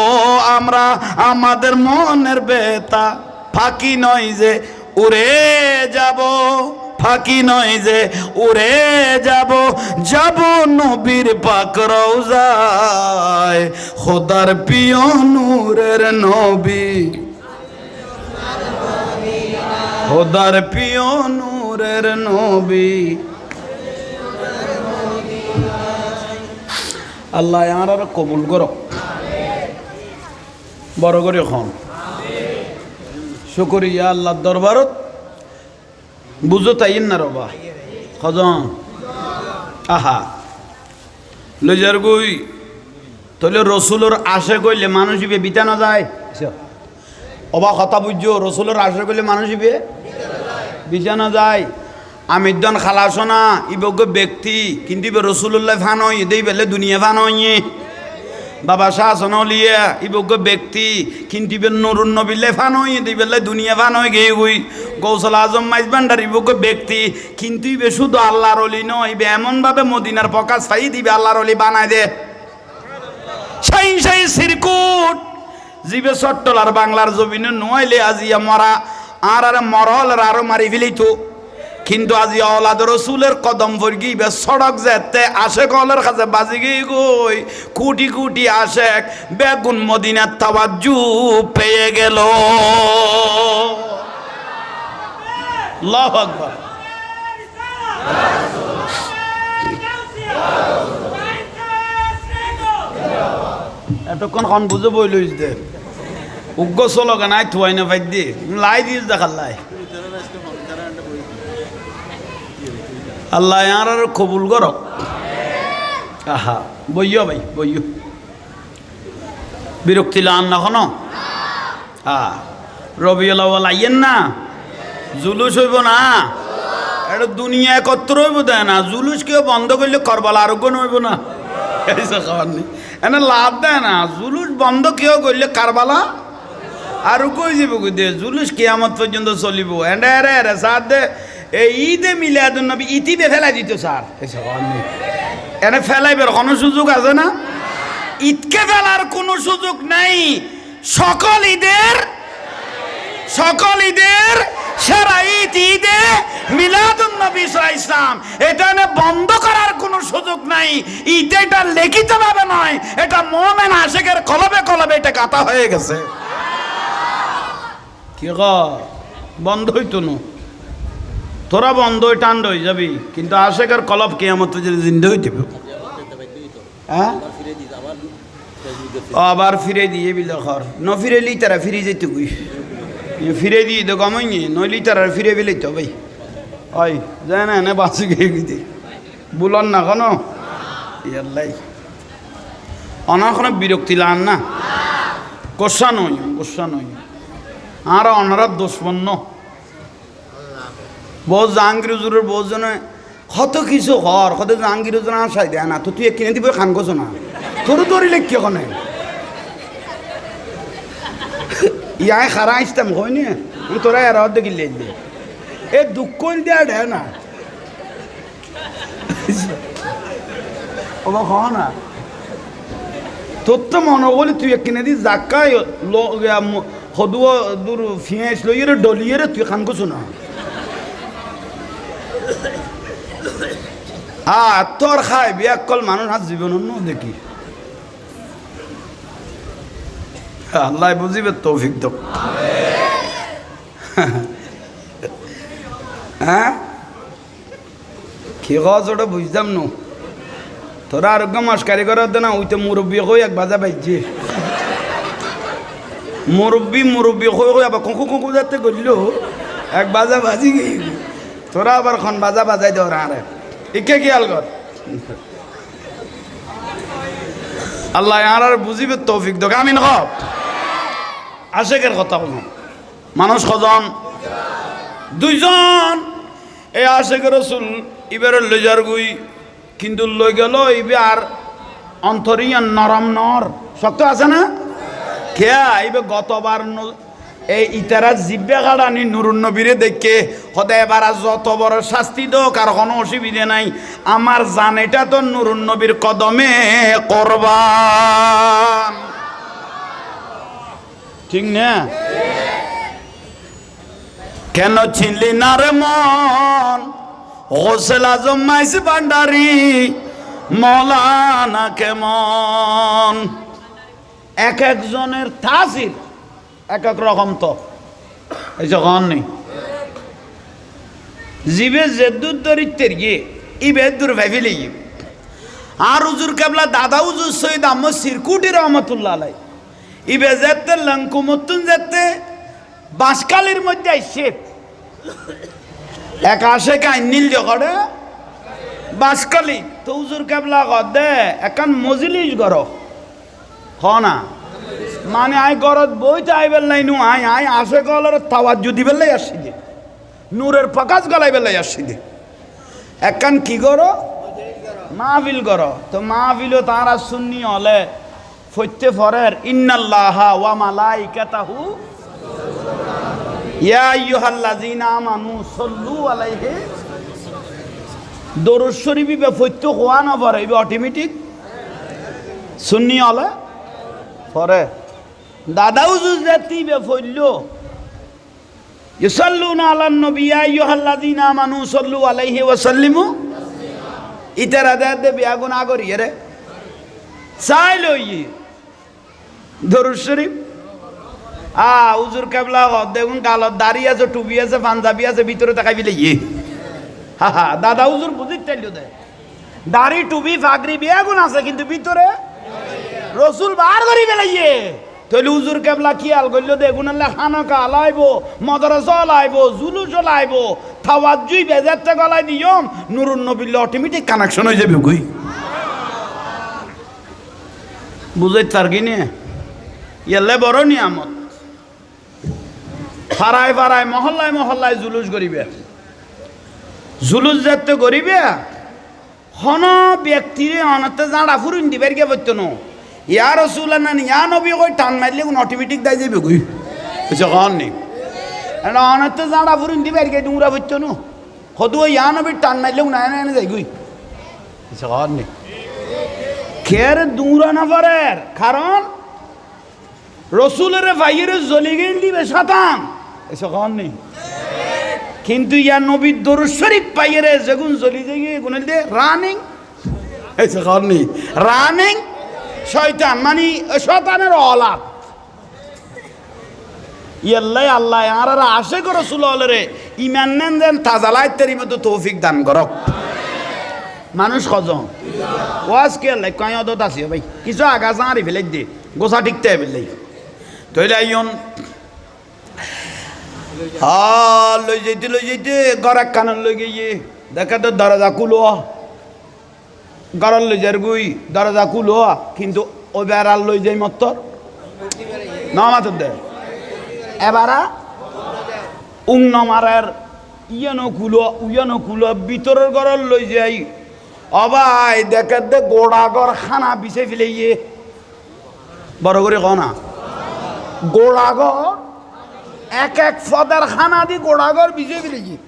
আমরা আমাদের মনের ব্যথা ফাঁকি নয় যে উড়ে যাব ফাঁকি নয় যে উড়ে যাব যাব নবীর পাক রওজায় খোদার প্রিয় নূরের নবী খোদার প্রিয় নূরের নবী আল্লাহ আর কবুল করো বড় করে এখন শুকরিয়া আল্লাহর দরবারত বুঝো তাই না রবা খজন আহা লজার গই তাহলে রসুলোর আশে কইলে মানুষ ইবে বিতা না যায় অবা কথা বুঝছো রসুলোর আশে কইলে মানুষ ইবে বিতা না যায় আমিদ্দান খালাসনা ইবজ্ঞ ব্যক্তি কিন্তু ইবে রসুল্লাহ ফান হয় দেই বেলে দুনিয়া ফান হয় বাবা শাহ সনলিয়া ইবজ্ঞ ব্যক্তি কিন্তু ইবে নুরুন নবিল্লে ফান হয় দেই বেলে দুনিয়া ফান হয় গে গই গৌসল আজম মাইজ ভান্ডার ইবজ্ঞ ব্যক্তি কিন্তু ইবে শুধু আল্লাহর অলি নয় ইবে এমনভাবে মদিনার প্রকাশ পাই দিবে আল্লাহর অলি বানায় দে সেই সেই সিরকুট জিবে চট্টলার বাংলার জমিনে নইলে আজিয়া মরা আর মরল আরো মারি ফেলিত কিন্তু আজি আওলাদ রসুলের কদম ফরগি বে সড়ক যেতে আশেক হলের কাছে বাজি গিয়ে গই কোটি কোটি আশেক বেগুন মদিনার তাওয়াজ্জু পেয়ে গেল আল্লাহু আকবার এতক্ষণ খন বুঝে বই লইস দে উগ্র চলক নাই থুয়াই না ফাইদ দি লাই দিস দেখার লাই আল্লাহ আর কবুল করো আহা বইয় ভাই বইয় বিরক্তি লান না কোনো হ্যাঁ রবিউল আউয়াল আইয়েন না জুলুস হইব না এটা দুনিয়া একত্র হইব দেয় না জুলুস কেউ বন্ধ করলে করবাল আরোগ্য নইব না খাবার নেই এনে লাভ দেয় না জুলুস বন্ধ কেউ করলে কারবালা আর কই যাব দে জুলুস কিয়ামত পর্যন্ত চলিব এন্ডে রে সাথ দে এই ঈদে মিলাদুন নবী ইতিবে ফেলাই দিত স্যার এনে ফেলাইবার কোনো সুযোগ আছে না ঈদকে ফেলার কোনো সুযোগ নাই সকল ঈদের সেরা ঈদ ঈদে মিলাদুন নবী সাল্লাল্লাহু আলাইহি ওয়াসাল্লাম এটা বন্ধ করার কোনো সুযোগ নাই ঈদ এটা লিখিতভাবে নয় এটা মুমিন আশিকের কলবে কলবে এটা গাঁথা হয়ে গেছে কি গো বন্ধ হইতো না তোরা বন্ধ হয়ে টান্ড হয়ে যাবি কিন্তু আশিকের কলব কিয়ামত যদি জিন্দা হইতে হ্যাঁ আবার ফিরে দিয়ে বিল ঘর ন ফিরে লি তারা ফিরে যেতে গুই ফিরে দিয়ে তো কমাই নইলি তারা ফিরে বিলে তো ভাই ওই যায় না এনে বাঁচি গিয়ে গিয়ে বুলন না কোনো ইয়াল্লাই অনাখন বিরক্তি লান না গোসা নই আর অনারা দুশ্মন বহু জাহাঙ্গীর হুজুরের বহু জনে কত কিছু হর কত জাহাঙ্গীর হুজুর আশাই দেয় না তো তুই কিনে দিব খান গোছো না তোর তোরই লেখ ওখানে ইয়াই খারা আসতাম হয়নি তোরা এর দেখি লেখবে এ দুঃখ দেয়া দেয় না অবাক হ না তোর তো মনে বলি তুই কিনে দি জাকাই সদুয়া দূর ফিঁয়াজ লইয়ে ডলিয়ে তুই খান গোছো না তোর খাই বিয়াকল মানুষ হাত জীবন দেখি আল্লাহ বুঝিবে তৌফিক দাও। হ্যাঁ কি কস ওটা বুঝতাম না। তোরা আরোগ্য মস্কারি করার দে না, ওই তো মুরব্বী হই এক বাজা বাইছে মুরব্বী হই আবার কুঁকু যাতে করল এক বাজা বাজি গিয়ে তোরা আবার খন বাজা বাজাই দেওয়ার আরে ইকে খেয়াল কর। আল্লাহ আর বুঝিবে তৌফিক দোক আমিন হব। আশেকের কথা বল, মানুষ কজন? দুইজন। এই আশেকের রসুল ইবার লইজার গুই, কিন্তু লই গেল ইবে আর অন্তরিয়ান নরম নর শক্ত আছে না খেয়া ইবে গতবার এই ইতারা জিব্বে কাড়ানি নুরুন নবীরে দেখে হতে এবার যত বড় শাস্তি দোক আর কোনো অসুবিধে নাই, আমার জান এটা তো নুরুন নবীর কদমে করবান, ঠিক না? কেন ছিনলি না রে মন হোসেল আজম মাইস ভান্ডারি মৌলানা কেমন? এক একজনের তাসির এক এক রকম। তো এই যখন নেই জিবে জেদ্দুর দরিদ্রের গিয়ে ইবে দূর ভাবিলে আর হুজুর কেবলা দাদা হুজুর সৈয়দ আহমদ সিরকুটি রহমতুল্লাহ আলাই ইবে যেতে লঙ্কুমতুন যেতে বাঁশকালির মধ্যে আইসে এক আসে কাইনিল জগড়ে বাঁশকালি তো হুজুর কেবলা গদে একান মজলিস গর হ না মানে আই গরত বইতে আইবেল নাই নু আই আই আসে গলার তাওয়াজ্জু দিবেল লাই আসছি দে নূরের প্রকাশ গলাইবেল লাই আসছি দে একান কি গর মাহফিল গর। তো মাহফিলও তারা সুন্নি হলে ফইতে ফরের ইন্নাল্লাহা ওয়া মালাইকাতাহু ইয়া আইয়ুহাল্লাযীনা আমানু সাল্লু আলাইহি দরুদ শরীফ বে ফইতে কোয়া না পড়ে ইবে অটোমেটিক সুন্নি হলে পরে দাদাও জাতি বে ফইলো ইসাল্লুনা আলান নবী ইয়া আইয়ুহাল্লাযীনা আমানু সাল্লু আলাইহি ওয়া সাল্লিমু ইতারা দে বিয়াগুন আগরি রে চাইলই দরুদ শরীফ হুজুর কেবলা দেখুন গালত দাড়ি আছে টুপি আছে পাঞ্জাবি আছে ভিতরে তাকাইবিলে হা হা দাদা হুজুর বুঝিত চাইল দে দাড়ি টুপি ফাগরি বিয়াগুন আছে কিন্তু ভিতরে রসুল বার করি বেলাইয়ে তাহলে হুজুর কেবলা খেয়াল করলো দেখুন খানকা লাইব মদরসা লাইব জুলুস লাইব তাওয়াজ্জুই বেজাতে গলাই দিয়ম নুরুন নবীর অটোমেটিক কানেকশন হয়ে যাবে কই বুঝাই তার কিনে ইয়ালে বড় নিয়ামত। পাড়ায় পাড়ায় মহল্লায় মহল্লায় জুলুস করিবে, জুলুস যাতে করিবে হন ব্যক্তিরে অনতে জাঁড়া ফুরুন দিবার কে বলতো না ইয়া রসুল না ইয়া নবী কই টান মারলে কোন অটোমেটিক দাই যাবে কই কন নেই এটা অনতে জাঁড়া ফুরুন দিবার কে ডুংরা বলতো না হদু ইয়া নবীর টান মারলে না এনে যাই কই কন নেই খের দুংরা না পারের কারণ রসুলের ভাইয়ের জ্বলি গেল দিবে শতান এসব কন নেই কিন্তু ইয়া নবীর দরুদ শরীফ পাইয়ে যেগুন জ্বলি যাই গুণ দে রানিং এসব কন নেই রানিং শয়তান মানে শয়তানের অলাদ ইয়াল্লাই আল্লাহ আর আশে করো সুলরে ইমান নেন দেন তাজালাইতের মতো তৌফিক দান করক। মানুষ কজন ওয়াজ কে লাই কয়দত আছে ভাই কিছু আগা জাঁড়ি ফেলে দে গোসা ঠিকতে ফেললেই তৈলে আইন লই যেতে গড়াক কানন লই গিয়ে দেখা তো দরজা কুলো গড়ার লই যার গুই দরজা কুলো কিন্তু ওই বেড়াল লই যাই মত না মাতর দে এবারা উং নমারের ইয়ানো কুলো ভিতরের গড়ার লই যাই অবাই দেখে দে গোড়াগর খানা বিছে ফেলে ইয়ে বড় করে কনা গোড়াগর এক এক ফদার খানা দি গোড়াগর বিছে ফেলে ইয়ে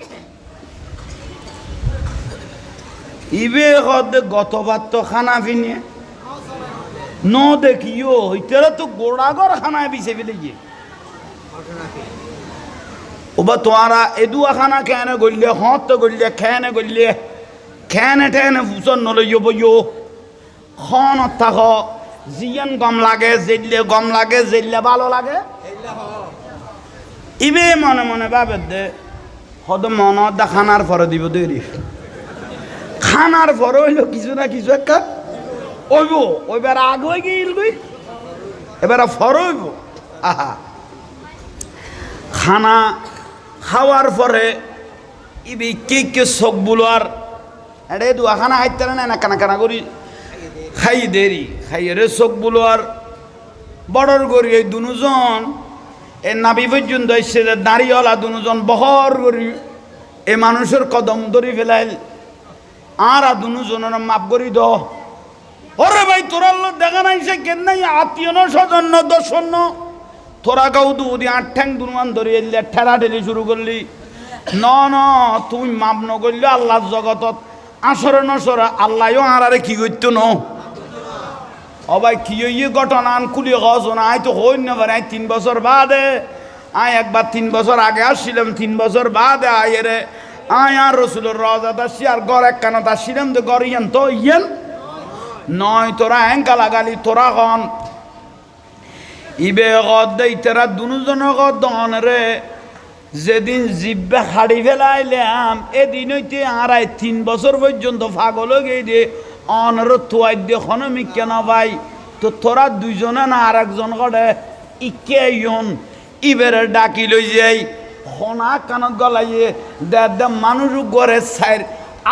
ইবে হদে গতবার তো খানা ফিনিয়ে ন দেখিও হইতেরা তো গোড়াগর খানায় বিছে ফেলে গিয়ে ওবা তোমারা এদুয়া খানা খেয়ে গড়লে হত তো গড়লে খেয়ে গড়লে খেয়ে ঠেনে ফুসন নলইয় বইও খন থাক জিয়ান গম লাগে, জেললে গম লাগে, জেললে ভালো লাগে। ইবে মনে মনে ভাবে দে হদ মনত দা খানার পরে দিব দেরি, খানার পরে হইল কিছু না কিছু একটা ওইব, ওইবার আগ হয়ে গিয়ে গই, এবার ফর হইব। আহা, খানা খাওয়ার পরে ইবি কে চোখ বুলোয়ার এড়ে দুয়া খানা খাইতে না না কানা কানা করি খাই দেরি খাই রে চোখ বুলোয়ার বড়র করি এই দুজন এ নাবি পর্যন্ত এসে দাঁড়িয়েলা দুজন বহর করি এ মানুষের কদম ধরি ফেলাইল আর দুজনের মাপ করি দ। ওরে ভাই তোরা দেখা নাই সে কেন নাই আত্মীয় ন স্বজন ন দর্শন ন, তোরা গাও দুদি আট ঠ্যাং দুমান ধরে এলে ঠেলা ঠেলি শুরু করলি। ন ন তুমি মাপ ন করলে আল্লাহর জগতত আসরে নসরে আল্লাহও আরে কি করতো ন। ও ভাই কি ইয়ে ঘটনা খুলি কছ না, আই তো হই না পারে। 3 বছর বাদে আয় একবার 3 বছর আগে আসছিলাম, 3 বছর বাদে আয় রে আয় আর রসুলের রজাত আসছি আর গড় এক কানত আসছিলাম তো গড় ইয়ান তো ইয়ান নয় তোরা হ্যাঙ্কা লাগালি তোরা কন ইবে গদ দেই তেরা দুজনের গদ দন রে যেদিন জিব্বে খাড়ি ফেলাইলাম এদিন হইতে আড়াই 3 বছর পর্যন্ত পাগল হয়ে দিয়ে অনর থুয়াই দিয়ে খনমিক কেন ভাই তো তোরা দুইজনে না আর একজন করে ইকে ইয়ন ইবের ডাকি লই যাই খনা কানত গলাইয়ে দে মানুষ গড়ে সাইর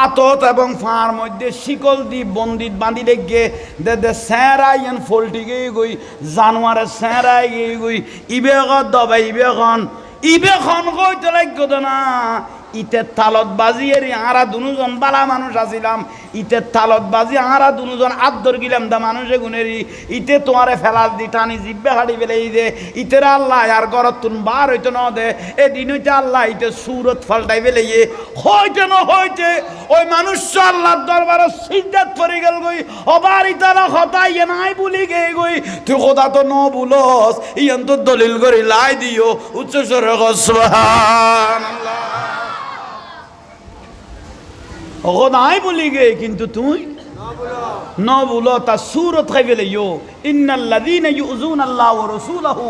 আতত এবং ফাঁর মধ্যে শিকল দি বন্দিত বাঁধি লেগে দে দে স্যাঁরাই এন ফলটি গিয়ে গই জানোয়ারে স্যাঁরাই গিয়ে গই ইবে দবাই ইবে খন কইতে লাগতো না ইতে তালত বাজি এরি আরা দুজন বালা মানুষ আসিলাম ইতে তালত বাজি আরা দুজন আদর গিলাম দা মানুষে গুনেরি ইতে তোমারে ফেলাস দি টানি জিব্বে হাড়ি ফেলেই দে ইতের আল্লাহ আর গরত তুন বার হইতে ন দে এদিন হইতে আল্লাহ ইতে সুরত ফাল্টাই ফেলেইয়ে হইতে ন হইতে ওই মানুষ আল্লাহর দরবারে সিজদাত পড়ে গেল গই অবার ইতারা হতাই নাই বলি গে গই তুই কথা তো ন বুলস ইয়ান তো দলিল করি লাই দিও উচ্চ স্বরে সুবহানাল্লাহ ও নাই বলি গে কিন্তু তুই ন বলো তা সুরত খাই ফেলে ইয়ো ইন্নাল্লাযীনা ইউযুনাল্লাহ ওয়া রাসূলাহু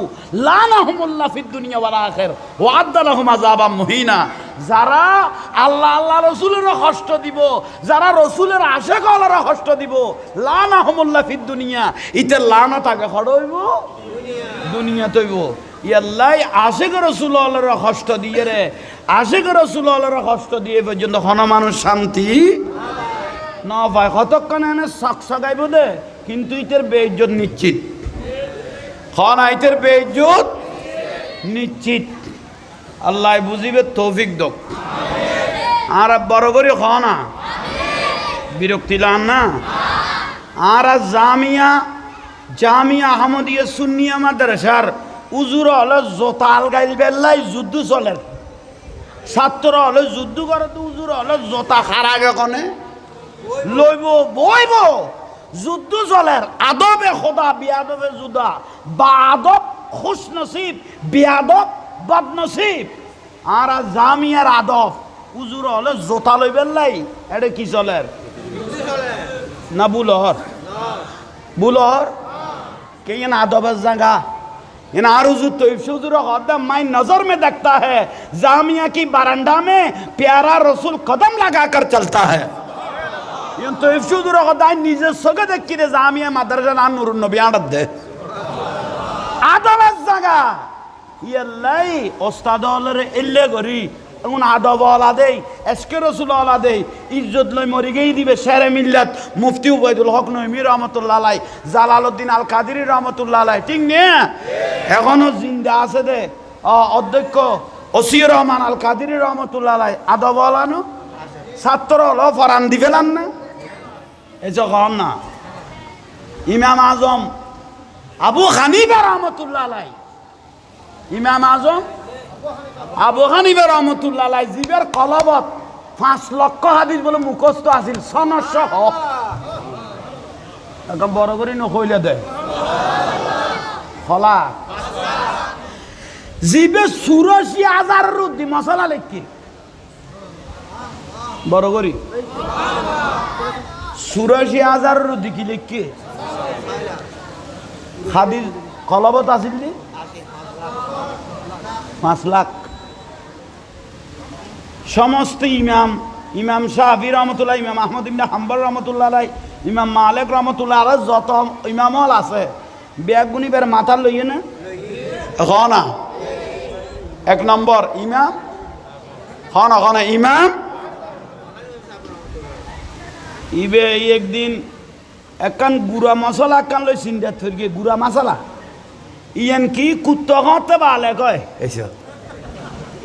লানাহুমুল্লাহ ফিদ দুনিয়া ওয়াল আখিরা ওয়া আ'আদ্দা লাহুম আযাবাম মুহিনা। যারা আল্লাহ আল্লাহ রসুলের কষ্ট দিব, যারা রসুলের আশেক আল্লাহর কষ্ট দিব লানাহুমুল্লাহ ফিদ দুনিয়া ইতে লানা তাকে খড়ইব দুনিয়া তৈব ইয়াল্লাই আশেক রসুল আল্লাহর কষ্ট দিয়ে রে আশেক রসুল আল্লাহর কষ্ট দিয়ে পর্যন্ত কোন মানুষ শান্তি না ভাই কতক্ষণ এনে সকসগাইব দে কিন্তু ইতের বেইজ্জত নিশ্চিত খন আইতের বেইজ্জত নিশ্চিত। আল্লাহ বুঝিবে তৌফিক দক আর বড় করে খনা বিরক্তি লান না আর জামিয়া আহমদিয়া সুন্নিয়া মাদ্রাসার উজুর হলো জোতাল গাইল বেল্লাই যুদ্ধ চলে ছাত্র হলে যুদ্ধ করে তো উজুর হলে জোতা খারাগে কনে লইব বইব যুদ্ধ চলের আদবে খোদা বিয়াদবে জুদা বা আদব খুশ নসিব বিয়াদব বদ নসিব আর জামিয়ার আদব উজুর হলে জোতা লই বেল্লাই এটা কি চলের না বুলহর কে আদবের জায়গা इन आरुज़ुत तो इफ्शुज़ुर क़दम माई नज़र में देखता है जामिया की बरांडा में प्यारा रसूल कदम लगा कर चलता है इन तो इफ्शुज़ुर क़दम निजे सगे देख की जामिया मदरजा नान नूरुन नबी आड़त दे आदम जगा ये लाई उस्ताद वाले इल्ले गरी उन आदब वाला दे एस्के रसूल वाला दे इज्जत लई मरी गई दिबे शेरे मिल्लत मुफ्ती उबैदुल हक नईमी रहमतुल्लाह आলাই জালালউদ্দিন আল কাদেরী रहमतुल्लाह আলাই ঠিক নে এখনো জিন্দা আছে দে অধ্যক্ষ ওসির রহমান আল কাদেরী रहमतुल्लाह আলাই আদব वाला নো ছাত্র হলো ফরান দিবেলান না এই যখন না ইমাম আজম আবু হানিফা रहमतुल्लाह আলাই ইমাম আজম আবু হানিফা রহমতুল্লাহ আলাইহি জিবের কলবত 5 লক্ষ হাদিস বলে মুখস্থ আছিল সনদ সহ একদম বড় করে নকইলে দে খলা জিবে ৮৪,০০০ রুদি মশলা লিখি বড় করি ৮৪,০০০ রুদি কি লিখি হাদিস কলবত আছিল নি 5 লাখ সমস্ত ইমাম শাফি রহমতুল্লাহ, ইমাম আহমদ ইবনে হাম্বল রহমতুল্লাহ আলাই, ইমাম মালিক রহমতুল্লাহ আলাই, যত ইমামল আছে বেগুনি বের মাথা লইয়ে না না 1 নম্বর ইমাম হনা ইমাম ইবে একদিন একখান গুড়া মশলা একখান লই চিন্তা থরকে গুড়া মশলা ইয়ান কি কুত্তগতে বালে কয় এসে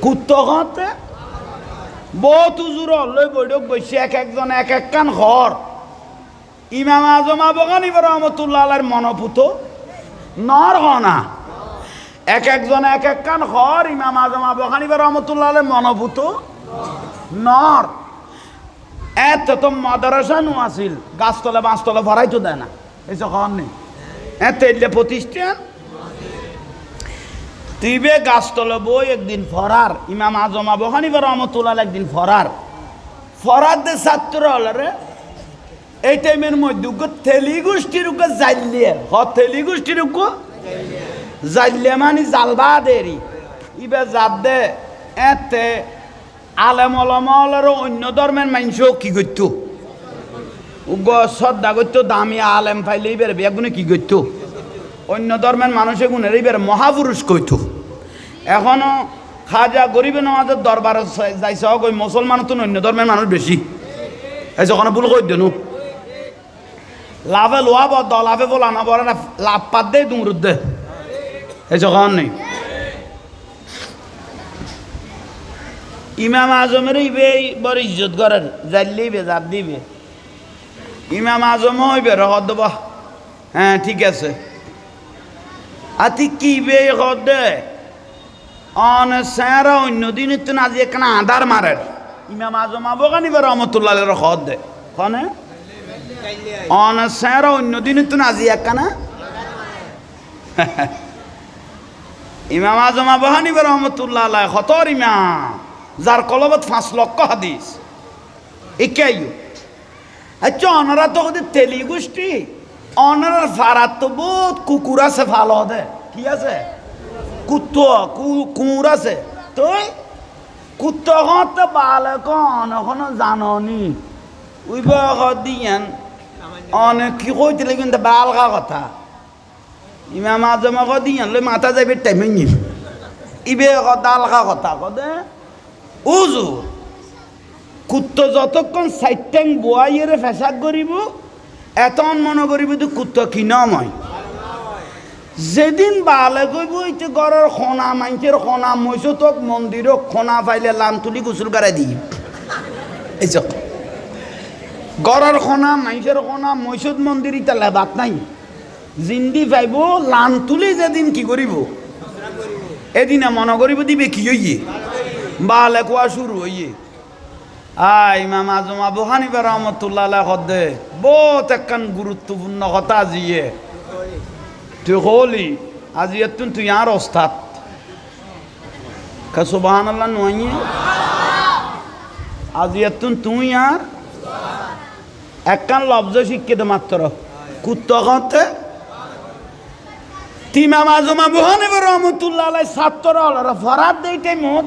কুত্তগতে বহুত উজুর লই বৈঠক বসে একজন একখান ঘর ইমাম আজম আবু হানিফা রহমতুল্লাহ আলাইহির মনপুত নর হনা একজন একখান ঘর ইমাম আজম আবু হানিফা রহমতুল্লাহ আলাইহির মনপুত নর এত তো মাদ্রাসা নু আসিল গাছতলা বাঁশতলা ভরাই তো দেয় না এই খবর নেই এত এলে প্রতিষ্ঠান তুইবে গাছতলা বই একদিন ফরার ইমাম আজম আবু হানিফা রহমতুল্লাহ একদিন ফরার দে ছাত্র হলরে এই টাইমের মধ্যে তেলি গোষ্ঠীর উকে জাইলিয়ে তেলি গোষ্ঠীর উকে জাইলে মানে জালবা দেরি ইবে জাত দে এতে আলেম ওলামার অন্য ধর্মের মানুষও কি করত শ্রদ্ধা করতো দামি আলেম পাইলে এইবার বেগুনে কি করত অন্য ধর্মের মানুষের গুণের এইবার মহাপুরুষ কইত এখনো খাজা গরিবে নওয়াজের দরবার যাইছে হোক ওই মুসলমান তো অন্য ধর্মের মানুষ বেশি এই যখন ভুল কই দেন লাভে লোয়া বদ লাভে বলা না বলে লাভ পাত দে দুমরুদ দে এই যখন নেই ইমাম আজমের ইবে বড় ইজ্জত করার জানলেইবে জাত দিবে ইমাম আজম হইবে রহদ দেব হ্যাঁ ঠিক আছে আতি কি বে হদে অন স্যারা অন্য দিন তো না যে একখানা আধার মারের ইমাম আজম আবু হানিফা রহমতুল্লাহ হদ দে কনে অন স্যারা অন্য দিন তো না যে একখানা ইমাম আজম আবু হানিফা রহমতুল্লাহ হতর ইমাম যার কলবত 5 লক্ষ হাদিস একাইও আচ্ছা অনারা তো ওদের তেলি গোষ্ঠী অনারার ফারাত তো বহুত কুকুর আছে ভালো দে কি আছে কুকুর আছে তুই কুত্তগত বালক অনখন জাননি উইব দিয়ান অনেক কি কইতে কিন্তু বালকা কথা ইমাম আজম দিয়ান লই মাথা যাইবে টাইমে নিল ইবে দালকা কথা কদে উজু কুত্ত যতক্ষণ সাইট্যাং বোয়াইয়ের ফেসাক করিব এতন মনে করিব তো কুত্ত কি নয় যেদিন বালে কইব এইতে ঘরের খনা মানুষের খনা মৈসতক মন্দির খনা পাইলে লান তুলি গুসুল করাই দিই এই ঘরের খনা মানুষের খনা মৈসত মন্দির ইটা লেবাত নাই জিন্দি পাইব লান তুলি যেদিন কি করিব এদিনে মনে করিব দিবে কি হইয়ে বালে কোয়া শুরু হইয়ে ইমাম আজম আবু হানিফা রহমতুল্লাহ আলাইহি হদে বহুত একখান গুরুত্বপূর্ণ কথা আজিয়ে তুই হলি আজিয়ে তুই আর ওস্তাদ কা সুবহানাল্লাহ নয় আজিয়ে তুই আর একখান লব্জ শিক্ষে দে মাত্র কুত্তগতে ইমাম আজম আবু হানিফা রহমতুল্লাহ আলাইহি ছাত্র হলরা ফরাদ দেই টাইমত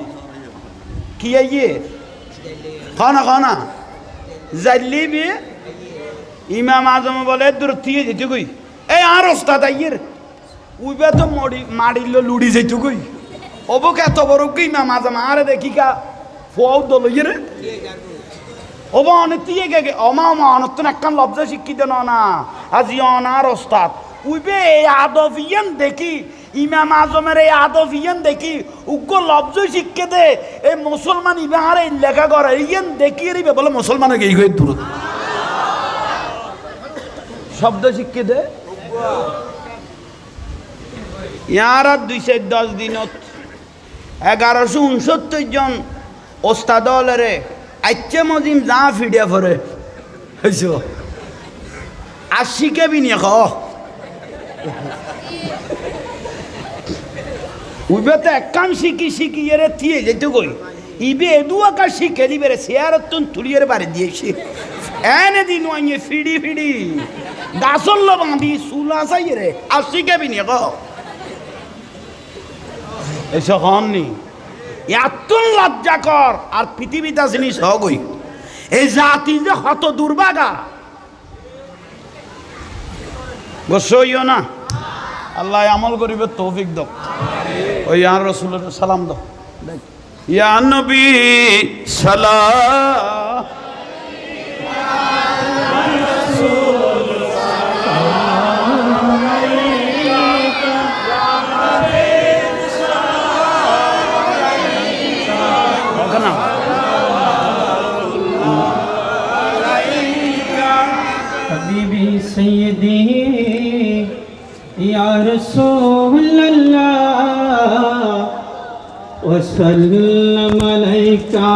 কি আইয়ে খানা জাল্লিবি ইমাম আজম বলে দূর থেকে যেতে কই এই আর ওস্তাদ আইয়ের উইবে তো মারিল লুড়ি যেতে কই অবক এত বড় কি ইমাম আজম আরে দেখি কা ফৌ দল ইয়ে অব অনেক দিয়ে গে অমা অনতন একখান লব্জ শিক্ষিত না আজি অনার ওস্তাদ উইবে এই আদফিয়ান দেখি ইমাম আজমের এই আদফিয়ান দেখি উগ্র লব্জ শিক্ষে দে এই মুসলমান ইবাহারে লেখা করে ইয়ান দেখি রিবে বলে মুসলমানে গেই হয়ে দূর শব্দ শিক্ষে দে ইয়ার 210 দিনত 1169 জন ওস্তাদ হলরে আচ্ছা মজিম যা ফিডিয়া পরে হইছো 80 কে বিনিয়ে খ উইবে তো একখান শিখি এর থিয়ে যেতে কই ইবে এদু আকা শিখে দিবে রে শেয়ার তুন তুলিয়ের বাড়ি দিয়েছে এনে দিন আইয়ে ফিডি গাছর লো বাঁধি চুলা চাই রে আসি কে বিনি ক এসব হননি এত লজ্জা কর আর পৃথিবীতে জিনিস হগই এই জাতি যে হত দুর্ভাগা গোসইও না আল্লাহ আমল করিবে তৌফিক দাও ওই আর রাসূলের সালাম দাও ইয়া নবী সালাম
हबीबी सैयदी या रसूल अल्लाह वसल्लम अलैका